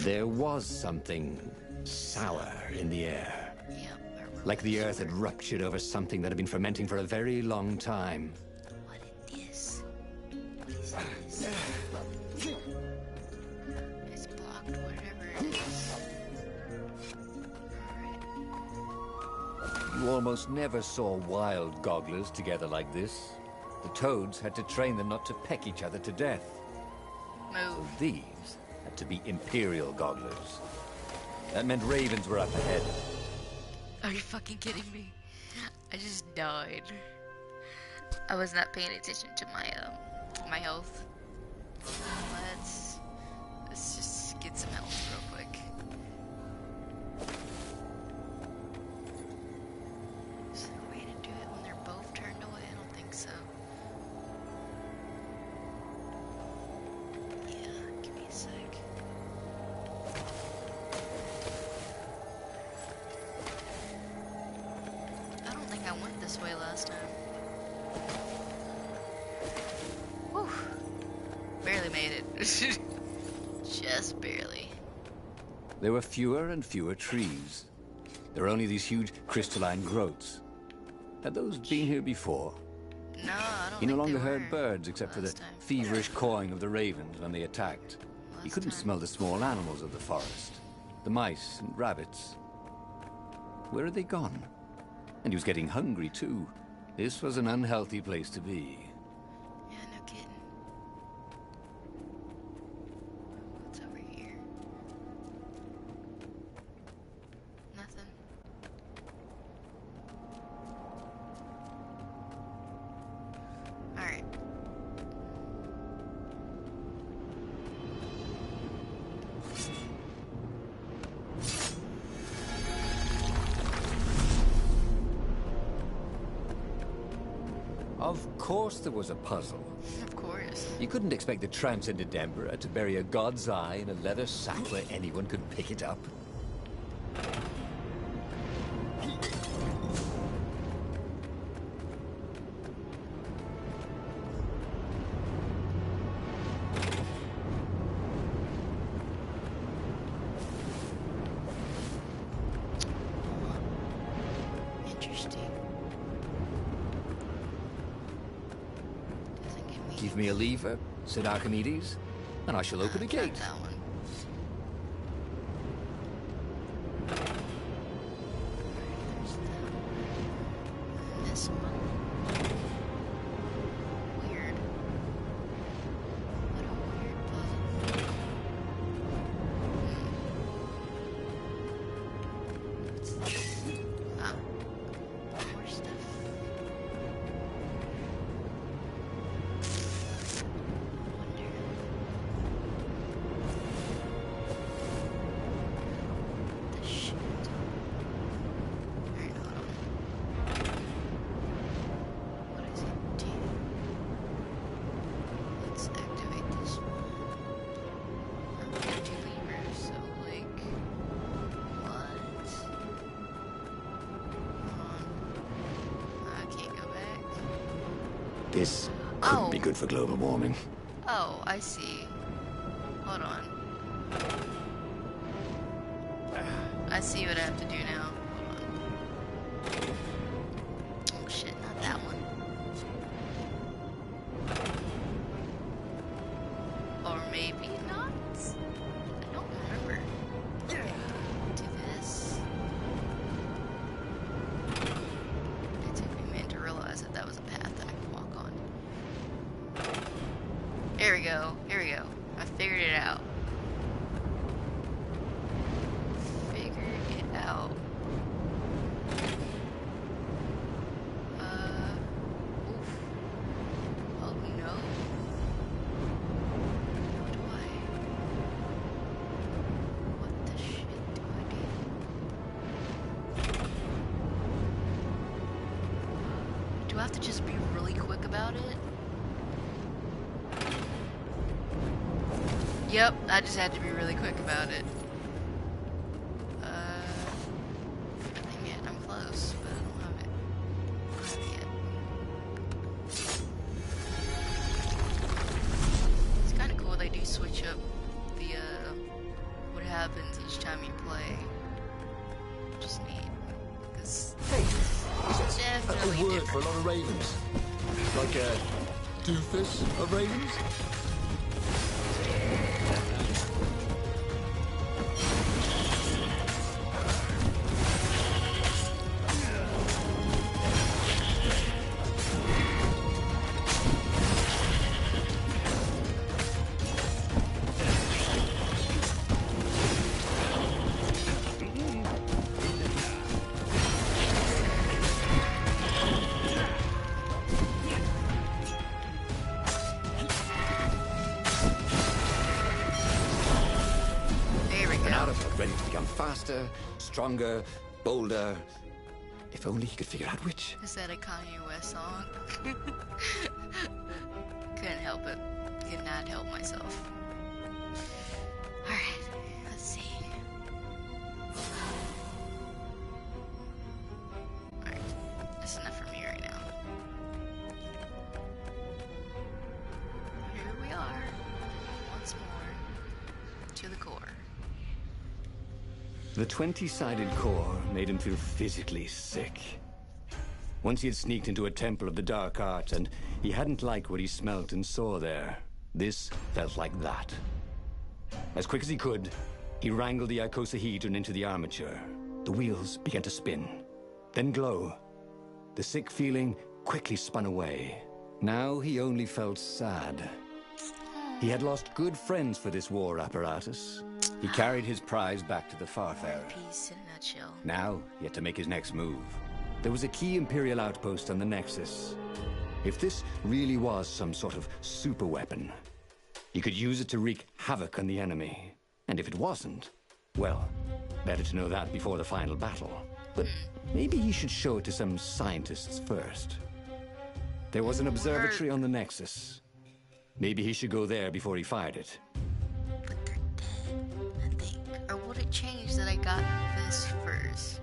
There was something sour in the air. Yep, I remember Like the this. earth had ruptured over something that had been fermenting for a very long time. What is this? What is this? It's blocked, whatever it is. Alright. You almost never saw wild gogglers together like this. The toads had to train them not to peck each other to death. Move. These had to be imperial gogglers. That meant ravens were up ahead. Are you fucking kidding me? I just died. I was not paying attention to my health. Let's just get some health real quick. Is there a way to do it when they're both turned away? I don't think so. Yeah, give me a sec. I don't think I went this way last time. Whew. Barely made it. Just barely. There were fewer and fewer trees. There were only these huge crystalline growths. Had those been here before? No, I don't He no think longer they heard were birds except for the last time. feverish cawing of the ravens when they attacked. He Last couldn't time. smell the small animals of the forest. The mice and rabbits. Where had they gone? And he was getting hungry too. This was an unhealthy place to be. Yeah, no kidding. What's over here? Nothing. Alright. Of course there was a puzzle. Of course. You couldn't expect the transcendent emperor to bury a god's eye in a leather sack where anyone could pick it up. Interesting. Doesn't give me. Give me a lever, said Archimedes, and I shall open a Not gate. that one. There's that one. And this one. Weird. What a weird puzzle. What's this? Ah. More stuff. Wonder. The shit. Alright, hold on. What does it do? Let's activate this one. I'm gonna do levers, so like what? Hold on. I can't go back. This couldn't Oh. be good for global warming. Oh, I see. Hold on. I see what I have to do now. Hold on. Oh shit, not that one. Or maybe not? I don't remember. Do this. It took me a minute to realize that that was a path that I could walk on. Here we go. Here we go. I figured it out. Figured it out. Oof. Oh no. What the shit do I do? Do I have to just be really quick about it? Yep, I just had to be really quick about it. Nothing yet. I'm close, but I don't have it. I don't have it yet. It's kind of cool they do switch up the, what a word different. for a lot of ravens? Like a doofus of ravens? There we Bernardo go. felt ready to become faster, stronger, bolder. If only he could figure out which. Is that a Kanye West song? Couldn't help it. Could not help myself. Alright, let's see. Alright, that's enough for me right now. Here we are. Once more. To the core. The 20-sided core made him feel physically sick. Once he had sneaked into a temple of the dark arts, and he hadn't liked what he smelt and saw there. This felt like that. As quick as he could, he wrangled the icosahedron into the armature. The wheels began to spin, then glow. The sick feeling quickly spun away. Now he only felt sad. He had lost good friends for this war apparatus. He carried his prize back to the Farfarer. Peace in a nutshell. Now, he had to make his next move. There was a key Imperial outpost on the Nexus. If this really was some sort of super weapon, he could use it to wreak havoc on the enemy. And if it wasn't, well, better to know that before the final battle. But maybe he should show it to some scientists first. There was an observatory on the Nexus. Maybe he should go there before he fired it. But they're dead, I think. Or would it change that I got this first?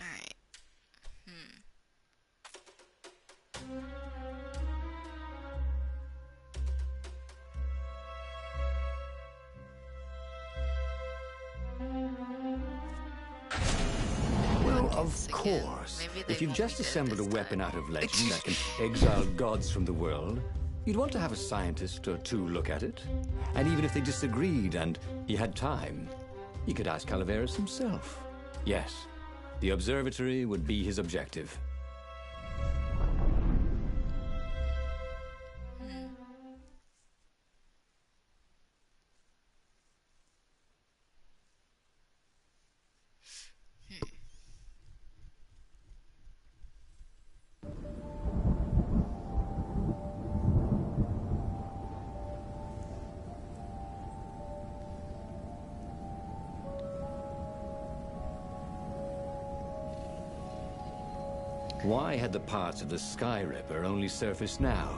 Alright. Well, of Once again, course. maybe they If you've won't just be dead assembled a this weapon time. out of legend that can exile gods from the world, you'd want to have a scientist or two look at it. And even if they disagreed and he had time, he could ask Calaveras himself. Yes, the observatory would be his objective. Why had the parts of the Sky Ripper only surfaced now,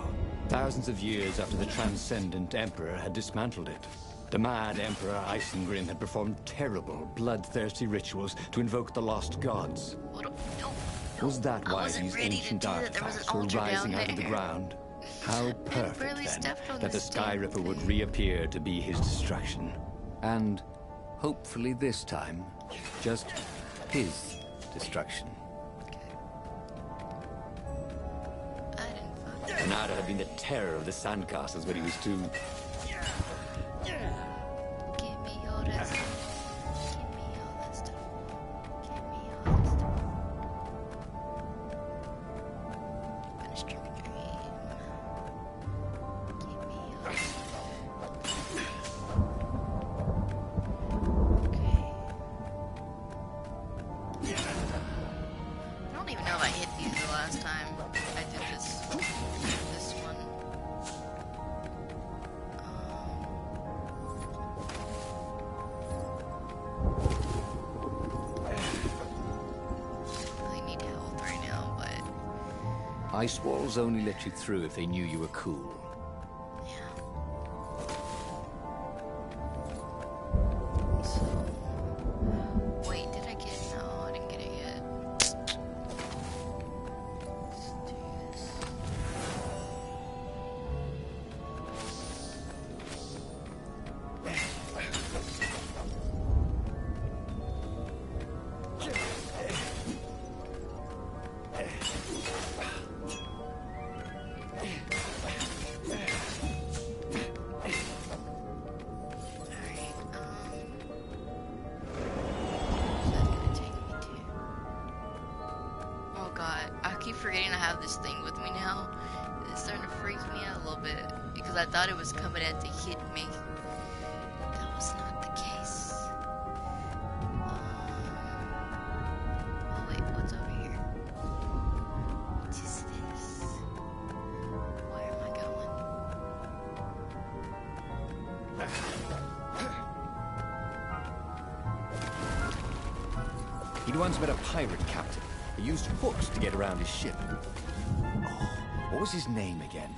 thousands of years after the Transcendent Emperor had dismantled it? The mad Emperor Isengrim had performed terrible, bloodthirsty rituals to invoke the lost gods. What a- no, Was that I why wasn't these ready to ancient do that. There was an artifacts were altar rising down out of the there. ground? How perfect, barely then, stepped on that the this Sky damn Ripper would thing. reappear to be his destruction. And, hopefully this time, just his destruction. I didn't fuck. Bernardo had been the terror of the sandcastles when he was 2. Give me all that stuff. Give me all that stuff. Give me all that stuff. Finish dreaming a dream. Give me all that stuff. Okay. I don't even know if I hit these the last time I did this one. I need health right now, but Ice walls only let you through if they knew you were cool. yeah. have this thing with me now. It's starting to freak me out a little bit because I thought it was coming in to hit me. That was not the case. Oh wait, what's over here? What is this? Where am I going? He'd once met a pirate captain. He used hooks to get around his ship. Oh, what was his name again?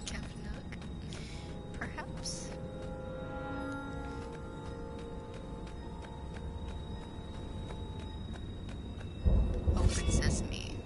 Captain Hook? Perhaps? Open sesame.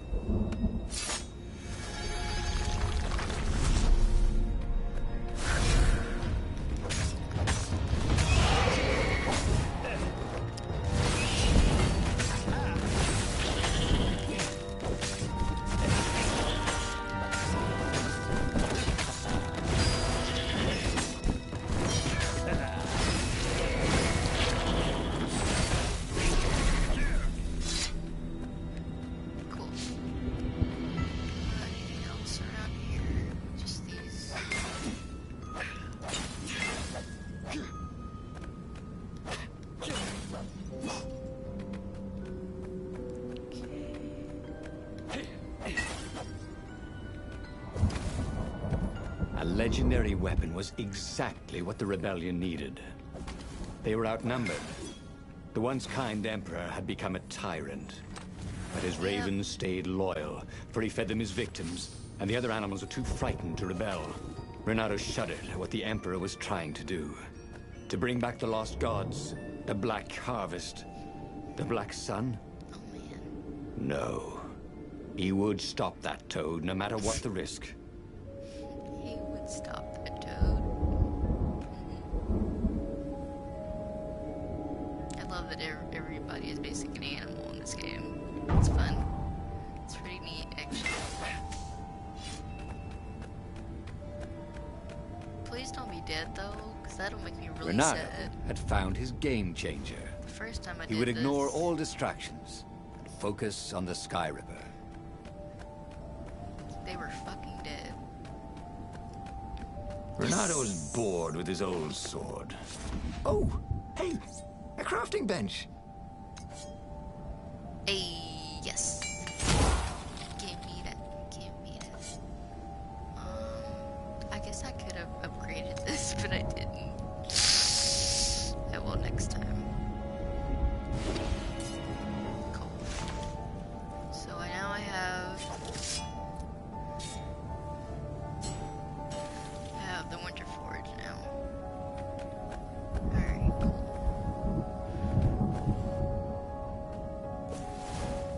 Cool. Anything else around here? Just these. A legendary weapon was exactly what the rebellion needed. They were outnumbered. The once kind emperor had become a tyrant. But his ravens stayed loyal, for he fed them his victims, and the other animals were too frightened to rebel. Renato shuddered at what the emperor was trying to do. To bring back the lost gods, the Black Harvest, the Black Sun? Oh man. No. He would stop that toad, no matter what the risk. He would stop a toad. I love that everybody is basically an animal in this game. It's fun. It's pretty neat, actually. Please don't be dead, though, because that'll make me really Renato sad. had found his game changer. The first time I He did would ignore this, all distractions and focus on the Sky Ripper. they were fucking dead. Renato was bored with his old sword. Oh, hey, a crafting bench. Yes. Give me that. Give me that. I guess I could have upgraded this, but I didn't. I will next time. Cool. So now I have the Winter Forge now. Alright, cool.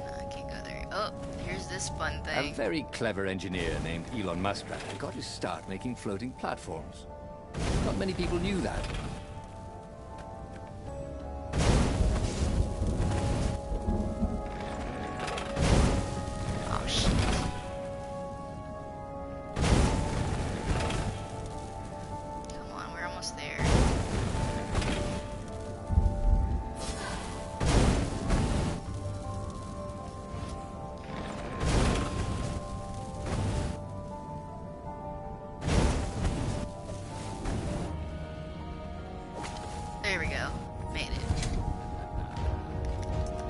No, I can't go there. Oh, here's this fun A thing. very clever engineer named Elon Muskrat got his start making floating platforms. Not many people knew that. Oh shit. Come on, we're almost there. There we go. Made it.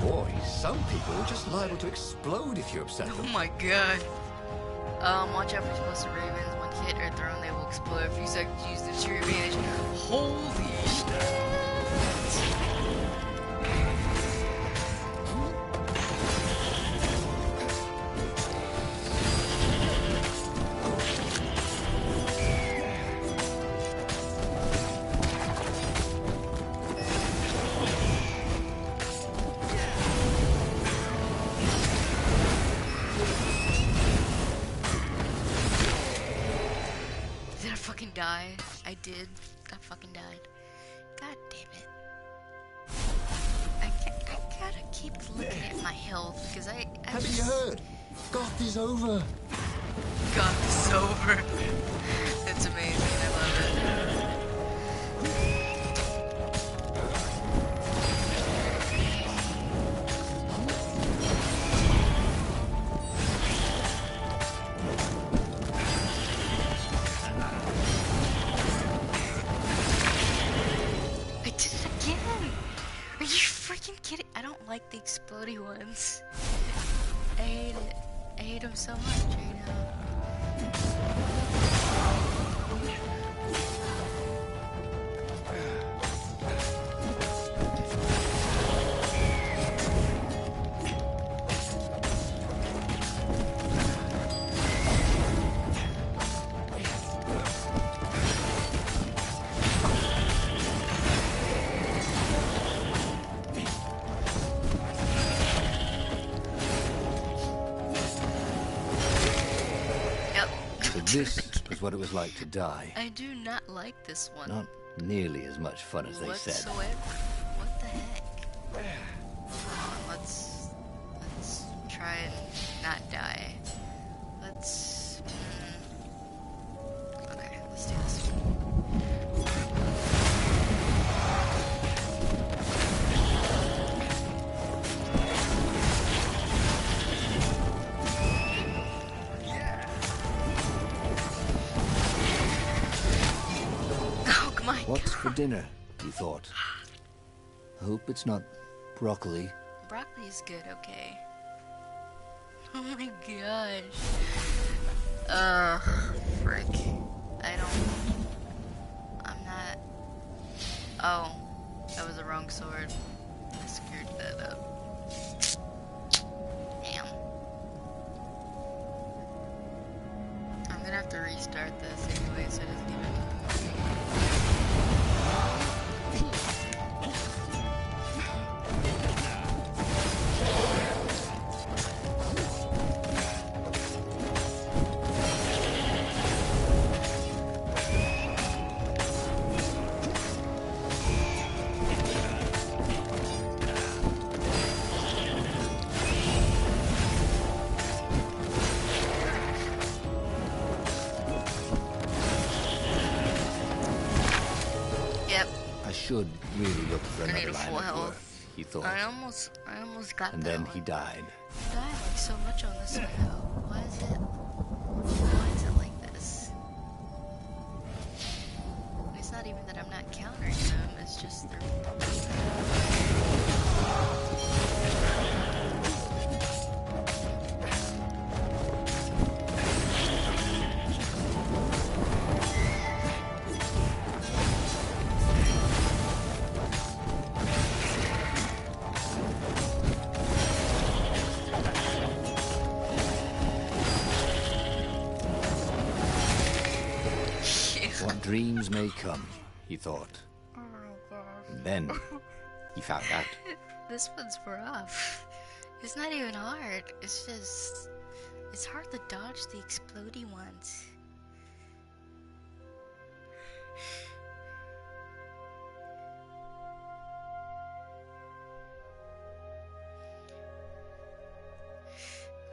Boy, some people are just liable to explode if you upset Oh them. my god. Watch out for explosive ravens. When hit or thrown, they will explode. A few seconds, use this to your advantage. Holy shit. Did I fucking die? I did. I fucking died. God damn it. I gotta keep looking at my health because I Haven't just you heard? Goth is over. got this over. That's amazing. I love it. hate the explodey ones. I hate it. I hate them so much right now. This was what it was like to die. I do not like this one. Not nearly as much fun as they said. Whatsoever. What the heck? Let's try and not die. Let's. Okay, let's do this. What's for dinner, you thought? Hope it's not broccoli. Broccoli's good, okay. Oh my gosh. Frick. I'm not... Oh, that was the wrong sword. I screwed that up. Damn. I'm gonna have to restart this anyway, so it doesn't even... Should really look for another line of health. work, he thought. I almost got and that then one. he died. I died like so much on this one though. Why is it like this? It's not even that I'm not countering them, it's just they're... Dreams may come, he thought. Oh my gosh. And then he found out. This one's rough. It's not even hard. It's just... It's hard to dodge the explodey ones.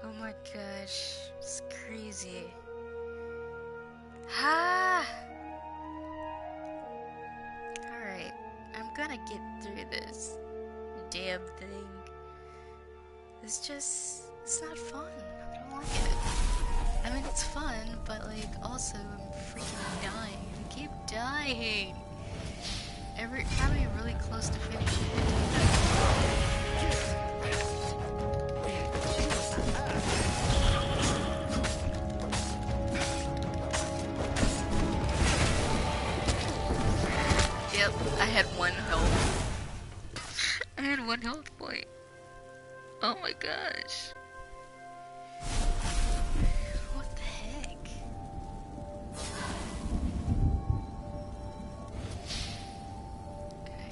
Oh my gosh. It's crazy. Ha! Alright, I'm gonna get through this damn thing. It's not fun. I don't like it. I mean, it's fun, but like, also, I'm freaking dying. I keep dying. Probably really close to finishing it. Yep, I had 1 health. I had 1 health point. Oh my gosh. What the heck? Okay.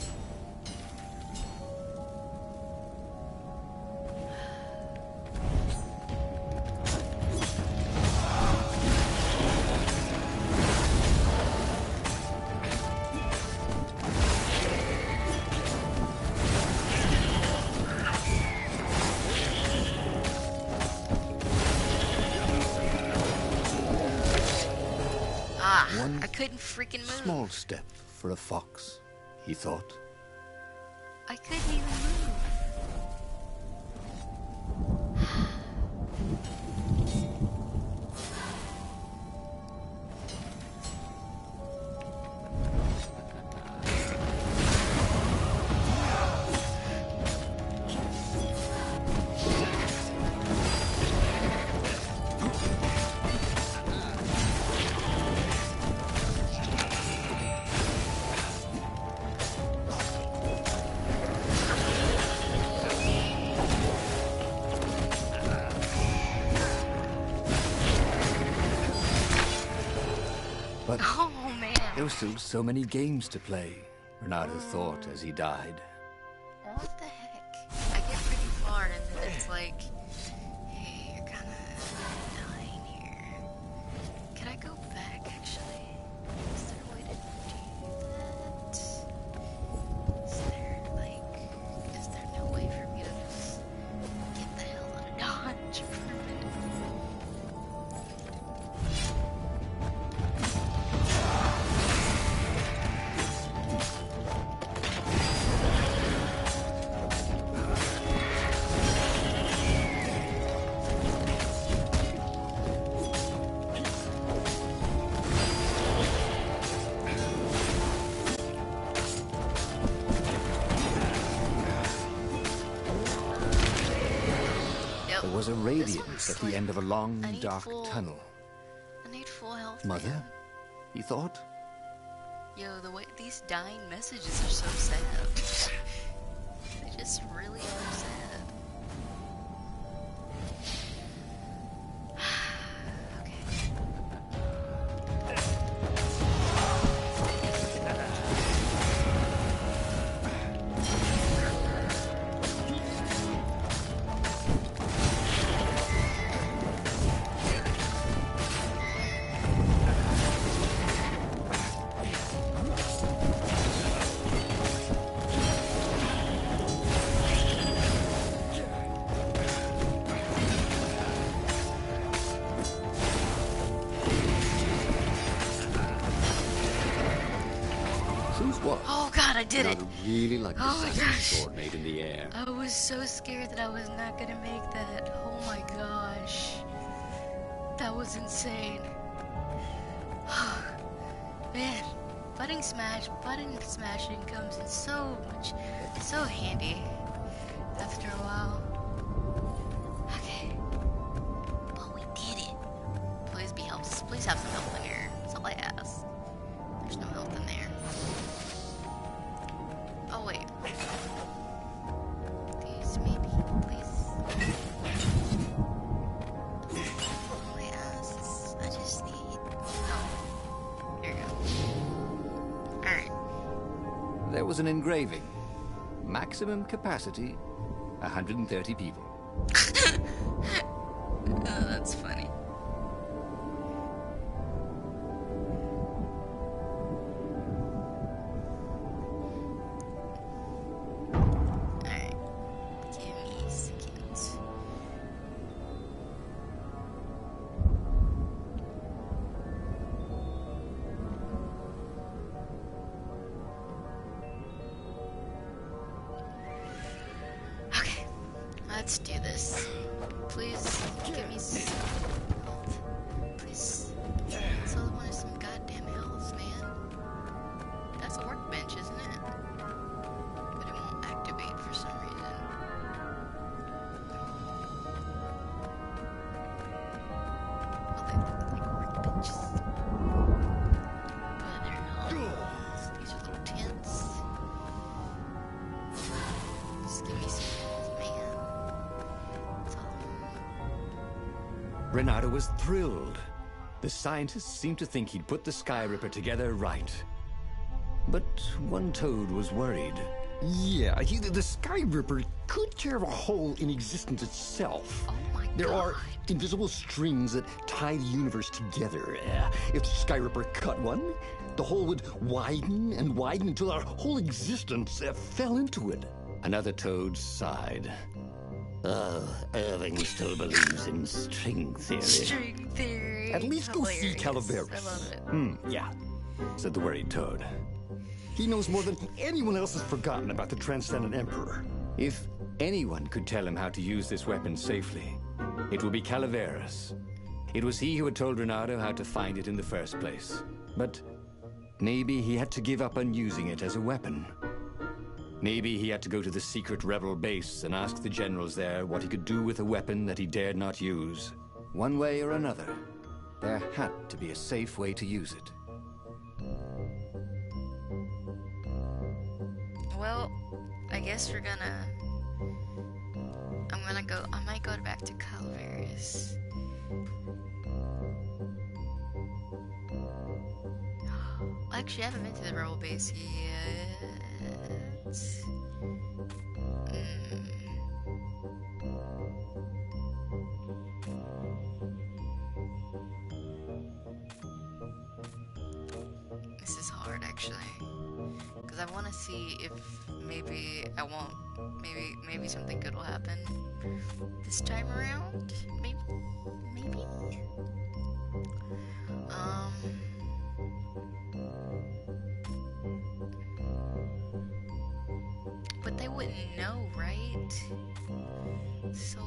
One I couldn't freaking move. small step for a fox, he thought. I couldn't even move. But Oh man. there were still so many games to play, Renato thought as he died. What the heck? I get pretty far and then it's like, hey, you're kinda dying here. Can I go back actually? Is there a way to do that? Is there no way for me to just get the hell out of Dodge for a minute? There was a radiance at the end of a long, I need dark full- tunnel. I need full health. Mother? Man. He thought. Yo, the way these dying messages are so sad. They just really are sad. Okay. Truth was, Oh god, I did it! Renato really liked the Oh my sound of the gosh. sword made in the air. I was so scared that I was not gonna make that. Oh my gosh. That was insane. Man, button smashing comes in so handy after a while. Okay. Oh, we did it. Please be helpful. Please have some help in here. That's all I ask. There's no help in there. Oh wait. These maybe, please. Oh yes. I just need. Oh. Here you go. Alright. There was an engraving. Maximum capacity, 130 people. Oh, that's funny. Alright. Give me a second. Okay. Let's do this. Please give me some health. Please. That's all I want is some goddamn health, man. That's a workbench, isn't it? But it won't activate for some reason. Oh, they look like workbenches. But they're not. These are little tents. Just give me some health, man. That's all I want. Renato was thrilled. The scientists seemed to think he'd put the Sky Ripper together right. But one toad was worried. Yeah, the Sky Ripper could tear a hole in existence itself. Oh my There god. are invisible strings that tie the universe together. If the Sky Ripper cut one, the hole would widen and widen until our whole existence fell into it. Another toad sighed. Oh, Irving still believes in string theory. String theory. At least go see Hilarious. Calaveras. I love it. Yeah. Said the worried toad. He knows more than anyone else has forgotten about the Transcendent Emperor. If anyone could tell him how to use this weapon safely, it would be Calaveras. It was he who had told Renato how to find it in the first place. But maybe he had to give up on using it as a weapon. Maybe he had to go to the secret rebel base and ask the generals there what he could do with a weapon that he dared not use. One way or another, there had to be a safe way to use it. Well, I guess I might go back to Calaveras. Actually, I haven't been to the rebel base yet. This is hard, actually, because I want to see if maybe I won't. Maybe something good will happen this time around. Maybe. Um. But they wouldn't know, right? So.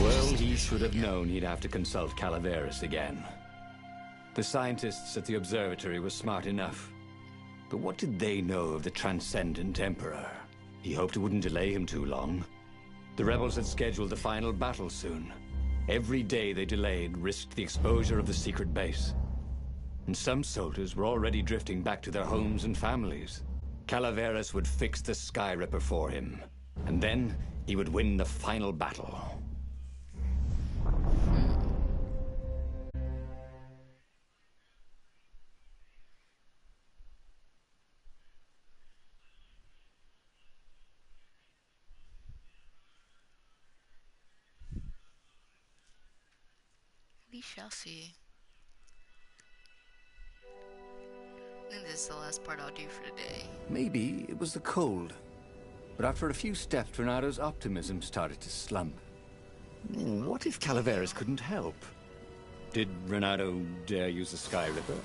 Well, he should have known he'd have to consult Calaveras again. The scientists at the observatory were smart enough. But what did they know of the Transcendent Emperor? He hoped it wouldn't delay him too long. The rebels had scheduled the final battle soon. Every day they delayed risked the exposure of the secret base. And some soldiers were already drifting back to their homes and families. Calaveras would fix the Sky Ripper for him. And then he would win the final battle. We shall see. I think this is the last part I'll do for today. Maybe it was the cold. But after a few steps, Renado's optimism started to slump. What if Calaveras couldn't help? Did Renado dare use the Sky Ripper?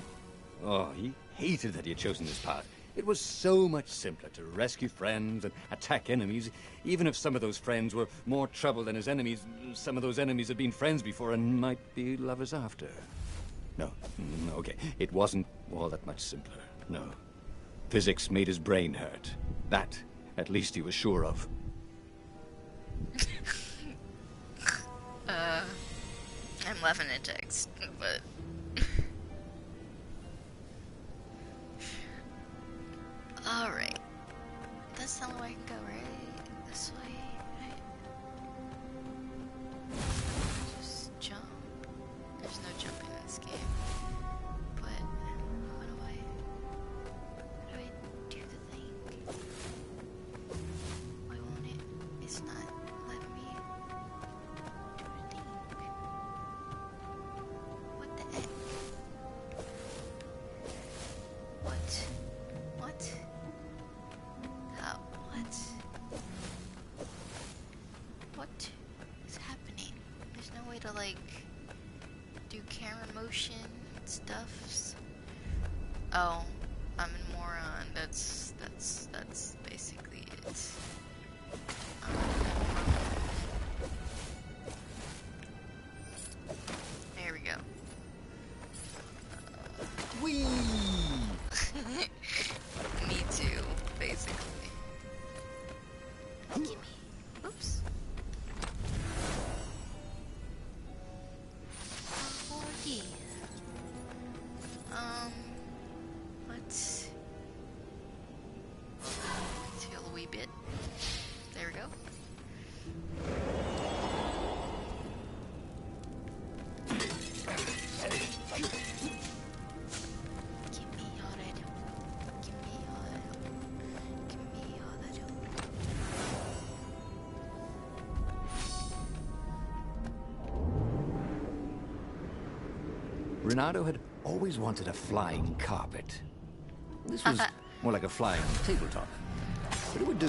Oh, he hated that he had chosen this path. It was so much simpler to rescue friends and attack enemies. Even if some of those friends were more trouble than his enemies, some of those enemies had been friends before and might be lovers after. No, okay, it wasn't all that much simpler, no. Physics made his brain hurt. That, at least he was sure of. I'm laughing at text, but... Alright. That's the only way I can go, right? This way, right? Just jump. There's no jumping in this game. But, how do I do the thing? Why won't it? It's not letting me do the thing. What the heck? What? What? What is happening? There's no way to, like, do camera motion and stuff. Oh, I'm a moron. That's basically it. There we go. Whee! Me too, basically. Gimme. Oops. Oh yeah. Let's heal a wee bit. There we go. Renado had always wanted a flying carpet. This was more like a flying tabletop, but it would do.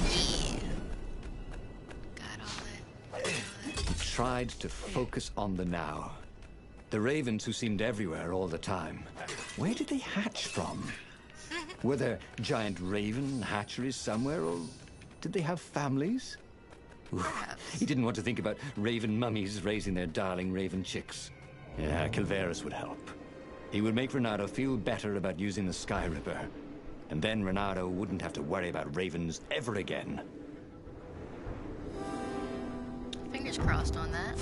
He tried to focus on the now. The ravens who seemed everywhere all the time. Where did they hatch from? Were there giant raven hatcheries somewhere, or did they have families? He didn't want to think about raven mummies raising their darling raven chicks. Yeah, Calaveras would help. He would make Renado feel better about using the Sky Ripper. And then Renado wouldn't have to worry about ravens ever again. Fingers crossed on that.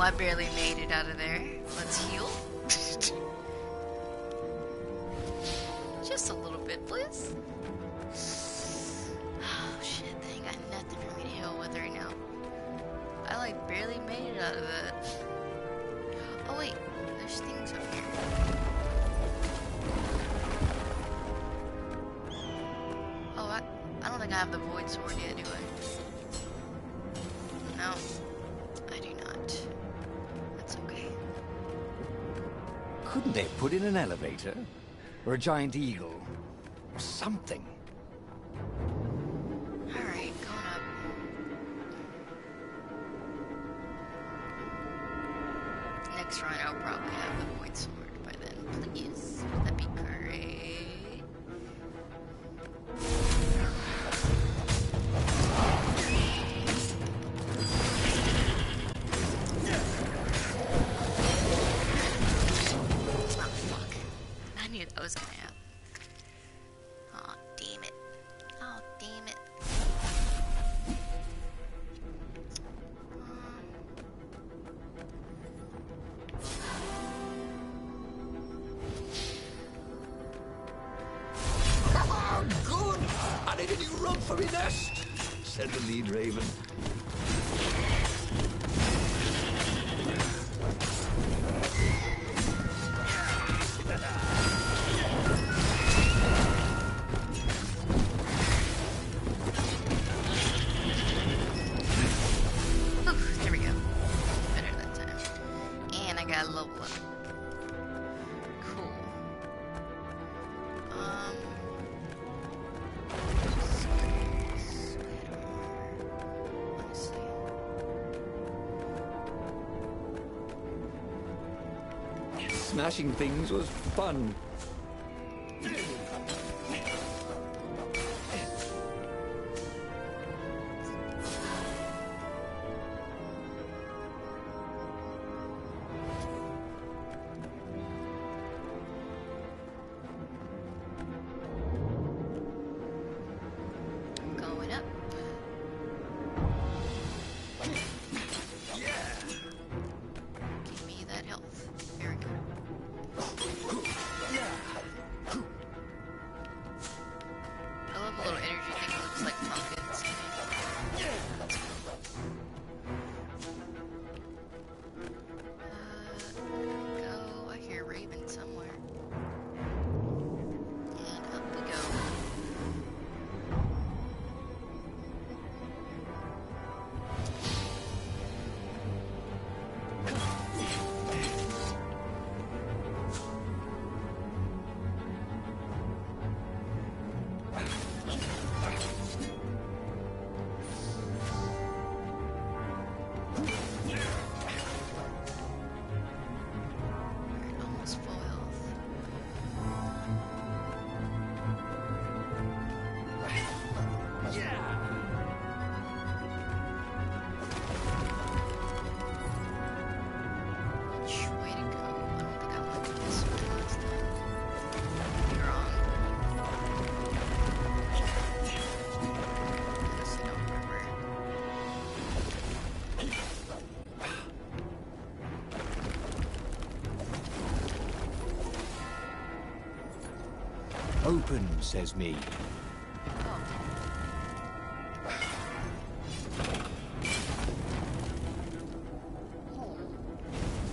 I barely made it out of there. Let's heal. Just a little bit, please. Oh shit, they ain't got nothing for me to heal with right now. I like barely made it out of that. Oh wait, there's things up here. Oh, I don't think I have the void sword yet, do I? No, I do not. That's okay. Couldn't they put in an elevator? Or a giant eagle? Or something? Alright, going up. Next run I'll probably have the void sword by then, please. That'd be great. Oh fuck. I knew that was gonna happen. Aw, damn it. Oh, damn it. Ah, good! I need a new rug for me nest, said the lead raven. Oof, there we go. Better that time. And I got a level up. Cool. Let's see. Smashing things was fun. Going up. Give me that health. Very good. I love a little energy thing that looks like pumpkins. That's cool. Go. I hear a raven somewhere. And up we go. Alright, almost full health. Way to go. I don't think I went to this one last time. Could be wrong. Honestly, don't remember. Open, says me. Oh. Oh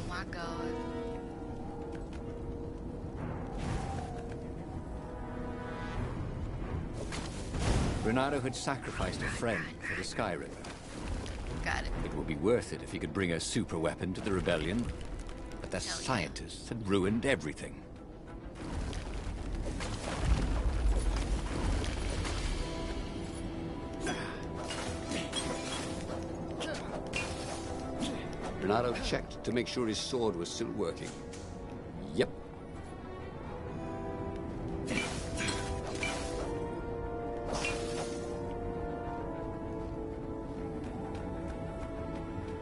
my god. Renato had sacrificed a friend for the Sky River. Got it. It would be worth it if he could bring a super weapon to the rebellion. But the Hell yeah. scientists had ruined everything. Renato checked to make sure his sword was still working. Yep.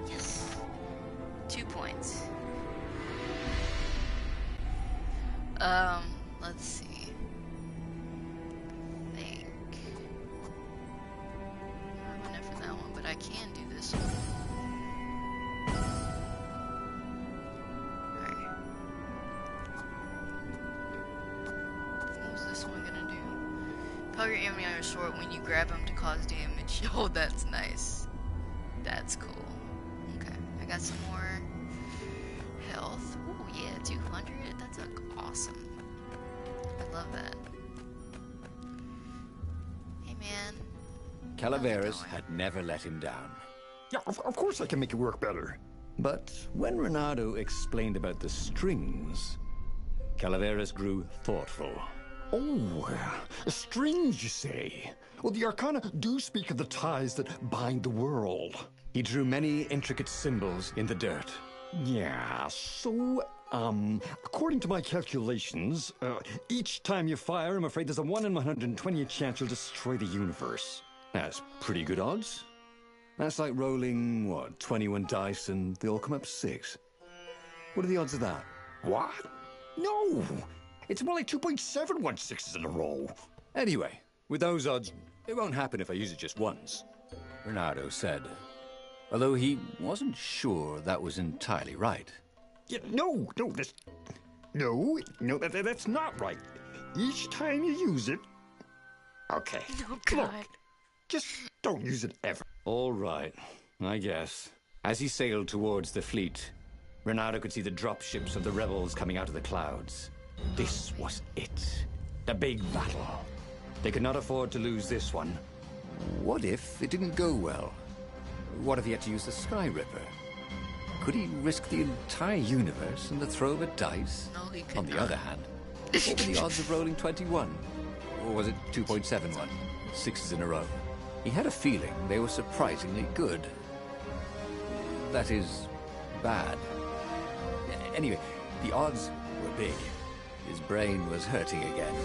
Yes. 2 points. Let's see. Think. Not enough for that one, but I can do this one. Slow your enemy on your sword when you grab him to cause damage. Oh, that's nice. That's cool. Okay, I got some more health. Ooh, yeah, 200. That's awesome. I love that. Hey, man. Calaveras had never let him down. Yeah, of course I can make it work better. But when Renato explained about the strings, Calaveras grew thoughtful. Oh, strings, you say? Well, the Arcana do speak of the ties that bind the world. He drew many intricate symbols in the dirt. Yeah, so, according to my calculations, each time you fire, I'm afraid there's a 1 in 120 chance you'll destroy the universe. That's pretty good odds. That's like rolling, what, 21 dice and they all come up 6. What are the odds of that? What? No! It's more like 2.716s in a row. Anyway, with those odds, it won't happen if I use it just once. Renato said, although he wasn't sure that was entirely right. Yeah, that's not right. Each time you use it... Okay, Oh, God. look, just don't use it ever. All right, I guess. As he sailed towards the fleet, Renato could see the dropships of the rebels coming out of the clouds. This was it. The big battle. They could not afford to lose this one. What if it didn't go well? What if he had to use the Sky Ripper? Could he risk the entire universe in the throw of a dice? No, he could On the not. other hand, what were the odds of rolling 21? Or was it 2.71? 6s in a row. He had a feeling they were surprisingly good. That is, bad. Anyway, the odds were big. His brain was hurting again.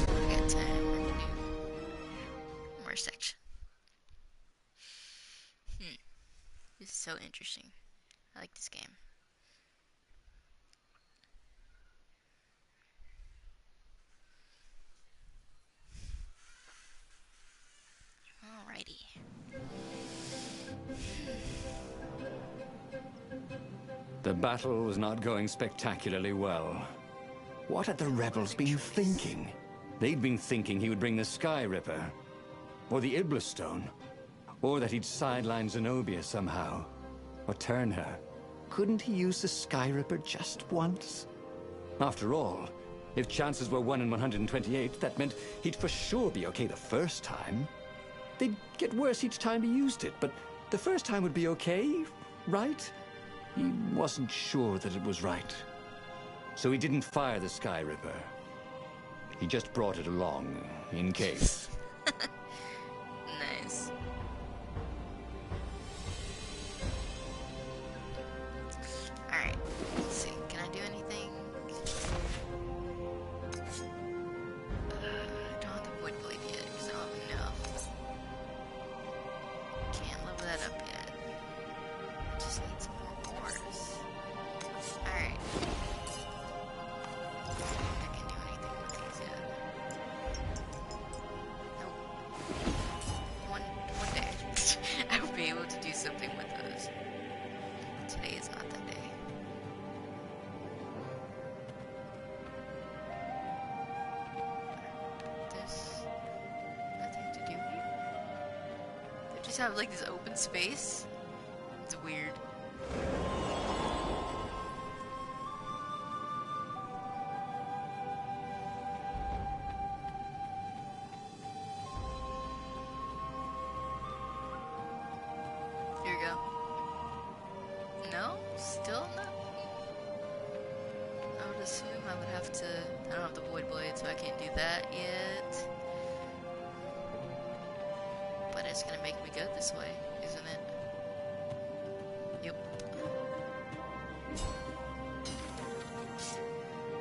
I got time. We can do more section. This is so interesting. I like this game. Alrighty. The battle was not going spectacularly well. What had the rebels been thinking? They'd been thinking he would bring the Sky Ripper, or the Iblis Stone, or that he'd sideline Zenobia somehow, or turn her. Couldn't he use the Sky Ripper just once? After all, if chances were 1 in 128, that meant he'd for sure be okay the first time. They'd get worse each time he used it, but the first time would be okay, right? He wasn't sure that it was right. So he didn't fire the Sky Ripper. He just brought it along, in case. Nice. Alright, let's see. Can I do anything? I don't have the wood blade yet, because I don't have enough. Can't level that up yet. I just need some more ores. Alright. I don't think I can do anything with these yet. Nope. One day I will be able to do something with those. Today is not that day. There's nothing to do here. They just have like this open space. It's weird. Here we go. No? Still no? I would assume I would have to... I don't have the void blade, so I can't do that yet. But it's gonna make me go this way, isn't it? Yep.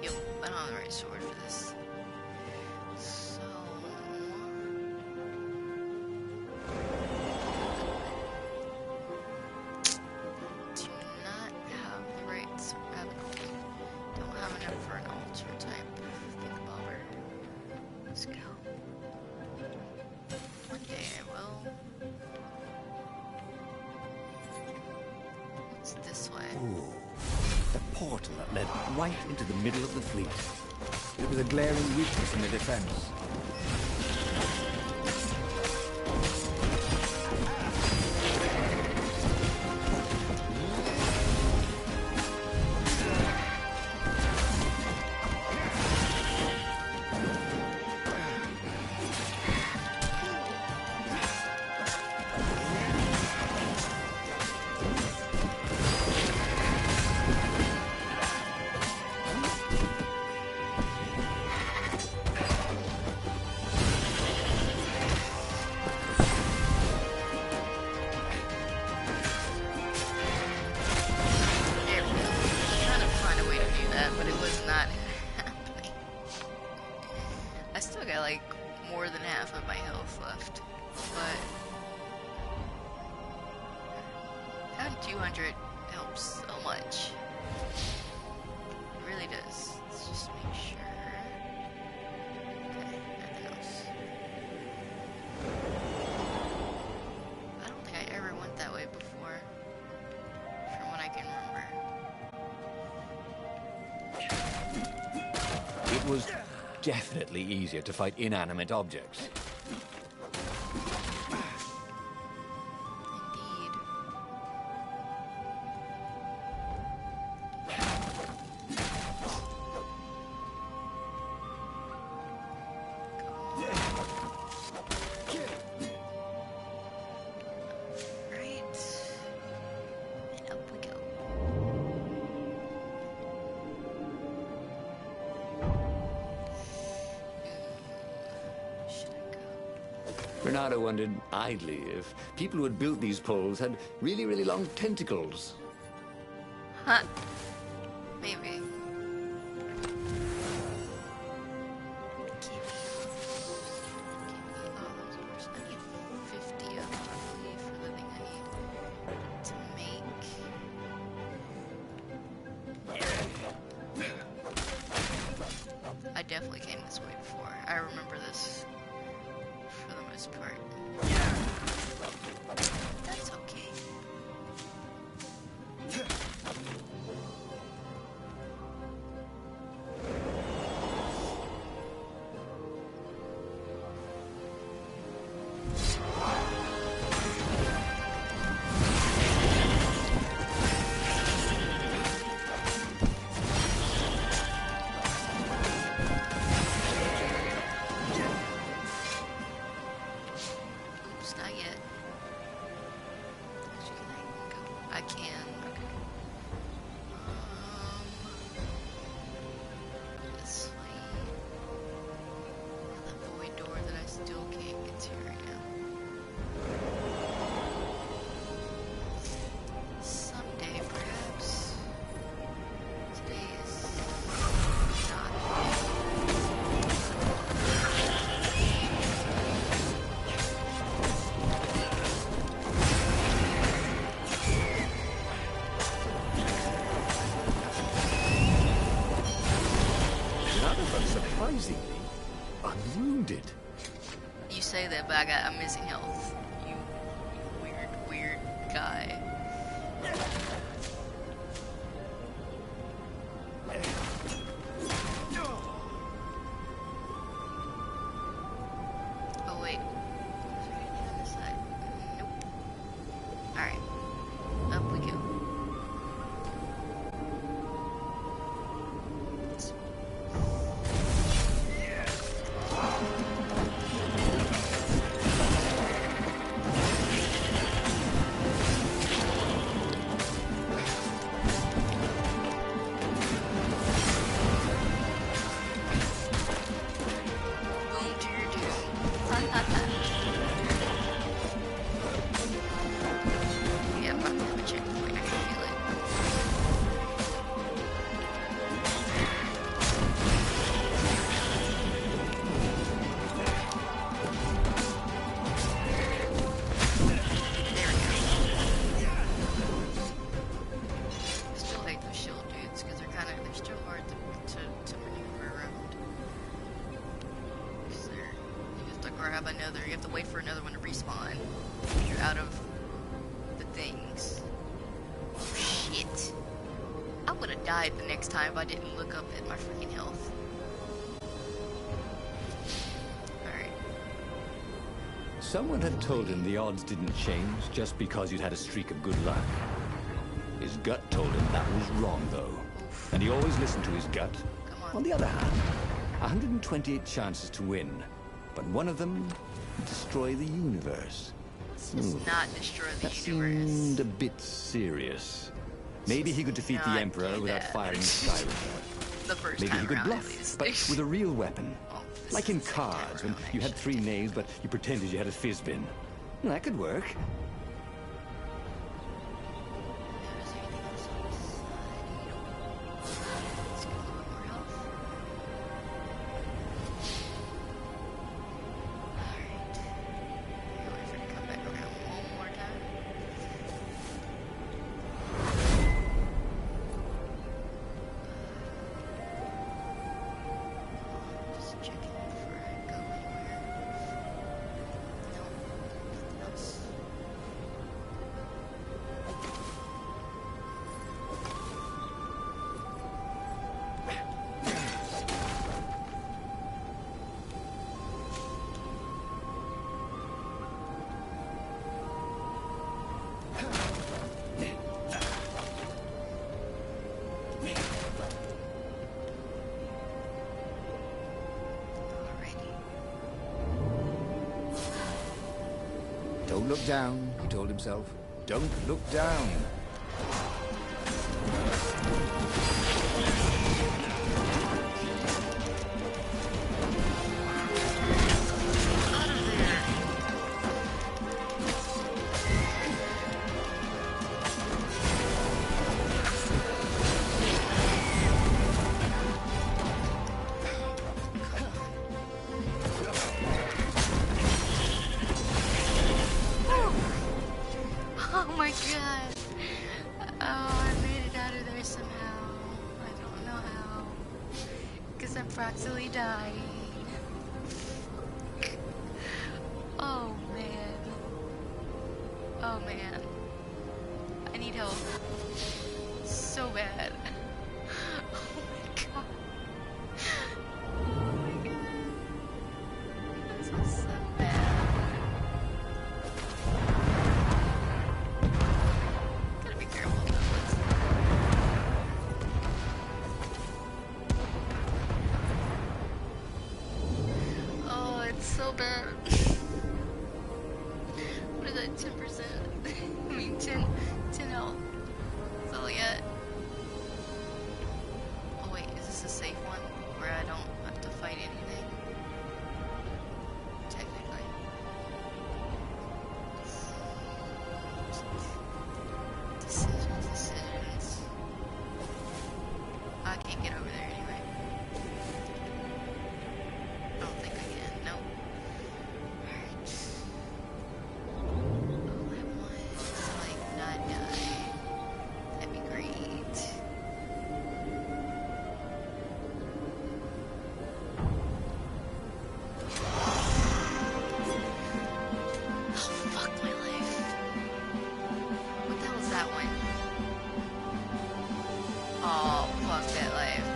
Yep, I don't have the right sword for this. So... do not have the right don't have enough for an altar type thingamabobber. Let's go. One day I will. What's this way? Ooh, the portal that led right into the middle of the fleet. It was a glaring weakness in the defense. There we go. Trying to find a way to do that, but it was not happening. I still got like more than half of my health left, but having 200 helps so much. It really does. Let's just make sure. Okay, nothing else. I don't think I ever went that way before, from what I can remember. It was definitely easier to fight inanimate objects. Indeed. Right. And up we go. Should I go? Bernardo wondered idly if people who had built these poles had really, really long tentacles. Huh. Maybe. Oh, those doors. I need 50 of them, I believe, for the thing I need to make. I definitely came this way before. I remember this for the most part. That's okay. Oops, not yet. Actually, can I go? I can. Okay. This way. And the void door that I still can't get to right now. Someday, perhaps. Today is not. Bernardo felt surprisingly unwounded. You say that, but I'm missing health. You weird, weird guy. Oh wait. Is there anything on this side? Nope. Alright. Up we go. Boom to your doom. Yeah, I'm about to have a checkpoint. I can feel it. There we go. Still hate those shield dudes because they're still hard to maneuver around. 'Cause you have to grab another, you have to wait for another one to respawn. You're out of the things. Oh, shit. I would have died the next time if I didn't look up at my freaking health. someone had told him the odds didn't change just because you'd had a streak of good luck. His gut told him that was wrong, though. And he always listened to his gut. On the other hand, 128 chances to win, but one of them would destroy the universe. Let's not destroy the That universe. seemed a bit serious. Maybe he could defeat the not Emperor do without that. firing Skyripper. The first Maybe time he could around, at bluff, least. but with a real weapon. Oh, this Like in is the second time cards, when around, you had actually. 3 knaves, but you pretended you had a fizzbin. That could work. Is there anything else on this side? Let's get a little more health. Alright. Wait for it to come back around one more time. Just checking before I go anywhere. No, nothing else. Alrighty. Don't look down, he told himself. Don't look down. Out of there! Oh my god! Oh, I made it out of there somehow. I don't know how. Because I'm practically dying. Oh man. Oh man. I need help. So bad. Oh my god. Oh my god. This is so bad. Gotta be careful about this. Oh, it's so bad. What is that, 10%? I mean, 10 health. That's all I got. Oh wait, is this a safe one? Where I don't have to fight anything? Technically. Decisions. I can't get over there anyway. I don't think I can. Nope. Alright. All I want is, like, not die. That'd be great. Oh, fuck my life. What the hell is that one? Oh, fuck that life.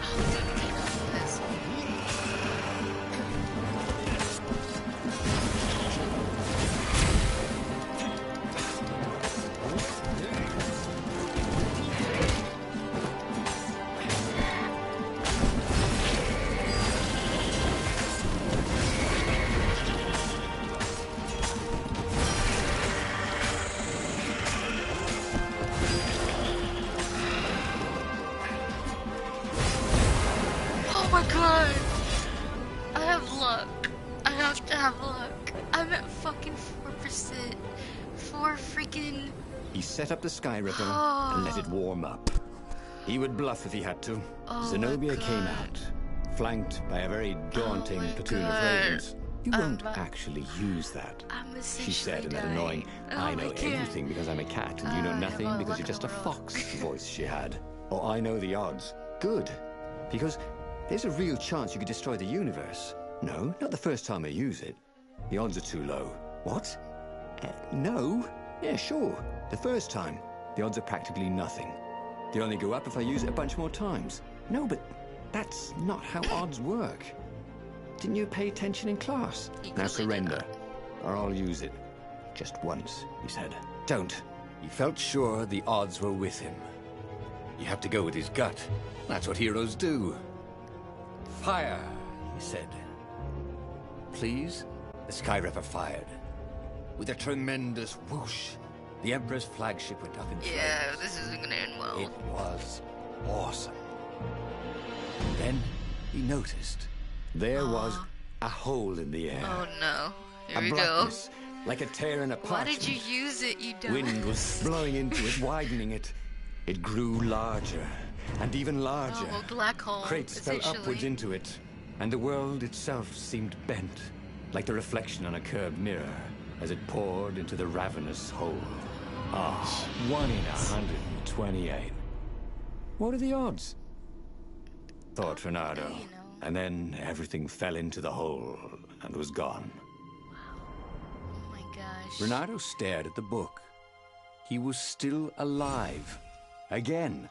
Oh, damn, this. Oh my god! I have luck. I have to have luck. I'm at fucking 4%. 4 freaking... He set up the Skyripper and let it warm up. He would bluff if he had to. Oh Zenobia my came God. out, flanked by a very daunting my platoon of God. ravens. You I'm won't about- actually use that. I'm essentially She said in that dying. annoying, Oh I my know God. everything because I'm a cat and you know I have nothing all the because luck you're in just the a world. fox voice she had. Oh, I know the odds. Good. Because there's a real chance you could destroy the universe. No, not the first time I use it. The odds are too low. What? No? Yeah, sure. The first time, the odds are practically nothing. They only go up if I use it a bunch more times. No, but that's not how odds work. Didn't you pay attention in class? He Now clearly did surrender, not. or I'll use it. Just once, he said. Don't. He felt sure the odds were with him. You have to go with his gut. That's what heroes do. Fire, he said. Please? The Skyripper fired. With a tremendous whoosh, the Emperor's flagship went up in flames. Yeah, this isn't gonna end well. It was awesome. Then he noticed. There was a hole in the air. Oh no. Here A we go. blackness, like a tear in a Why parchment. did you use it, you dumb? Wind was blowing into it, widening it. It grew larger, and even larger. Oh, a black hole. Crates fell essentially. upwards into it, and the world itself seemed bent, like the reflection on a curved mirror, as it poured into the ravenous hole. Ah, 1 in 128. What are the odds? Thought Renardo. You know. And then everything fell into the hole and was gone. Oh my gosh. Renardo stared at the book. He was still alive. Again.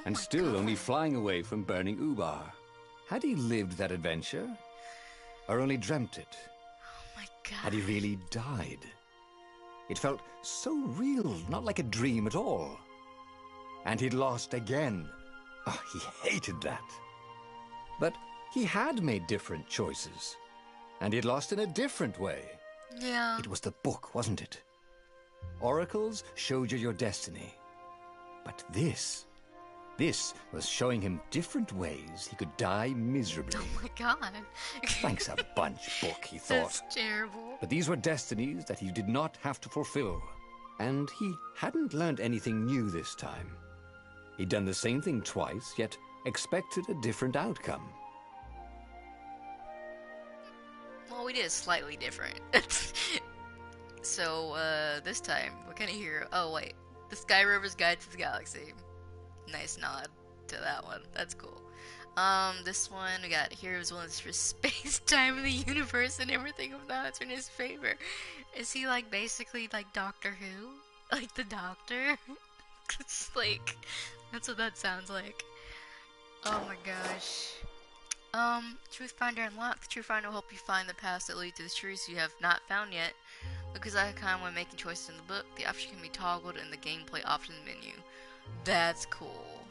And my still God. only flying away from burning Ubar. Had he lived that adventure? Or only dreamt it? Oh my god. Had he really died? It felt so real, not like a dream at all. And he'd lost again. Oh, he hated that. But he had made different choices. And he'd lost in a different way. Yeah. It was the book, wasn't it? Oracles showed you your destiny. But this was showing him different ways he could die miserably. Oh my god. Thanks a bunch, book, he thought. That's terrible. But these were destinies that he did not have to fulfill. And he hadn't learned anything new this time. He'd done the same thing twice, yet expected a different outcome. Well, we did it slightly different. So, this time, we're gonna hear, oh wait, the Skyriver's Guide to the Galaxy. Nice nod to that one. That's cool. This one, we got Heroes Ones for Space, Time, and the Universe, and everything of that's in his favor. Is he, like, basically, like, Doctor Who? Like, the Doctor? It's like, that's what that sounds like. Oh my gosh. Truth Finder unlocked. The Truth Finder will help you find the paths that lead to the truths you have not found yet. Look as icon when making choices in the book. The option can be toggled in the gameplay options menu. That's cool.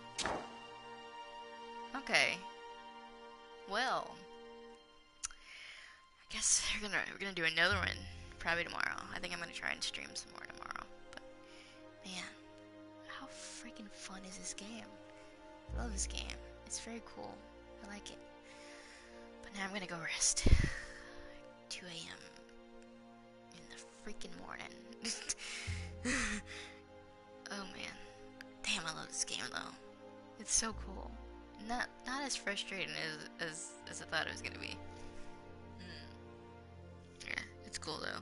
Okay. Well, I guess we're gonna do another one probably tomorrow. I think I'm gonna try and stream some more tomorrow. But man, how freaking fun is this game? I love this game. It's very cool. I like it. But now I'm gonna go rest. 2 a.m. in the freaking morning. Oh man. Damn, I love this game though. It's so cool. Not as frustrating as I thought it was gonna be. Yeah, it's cool though.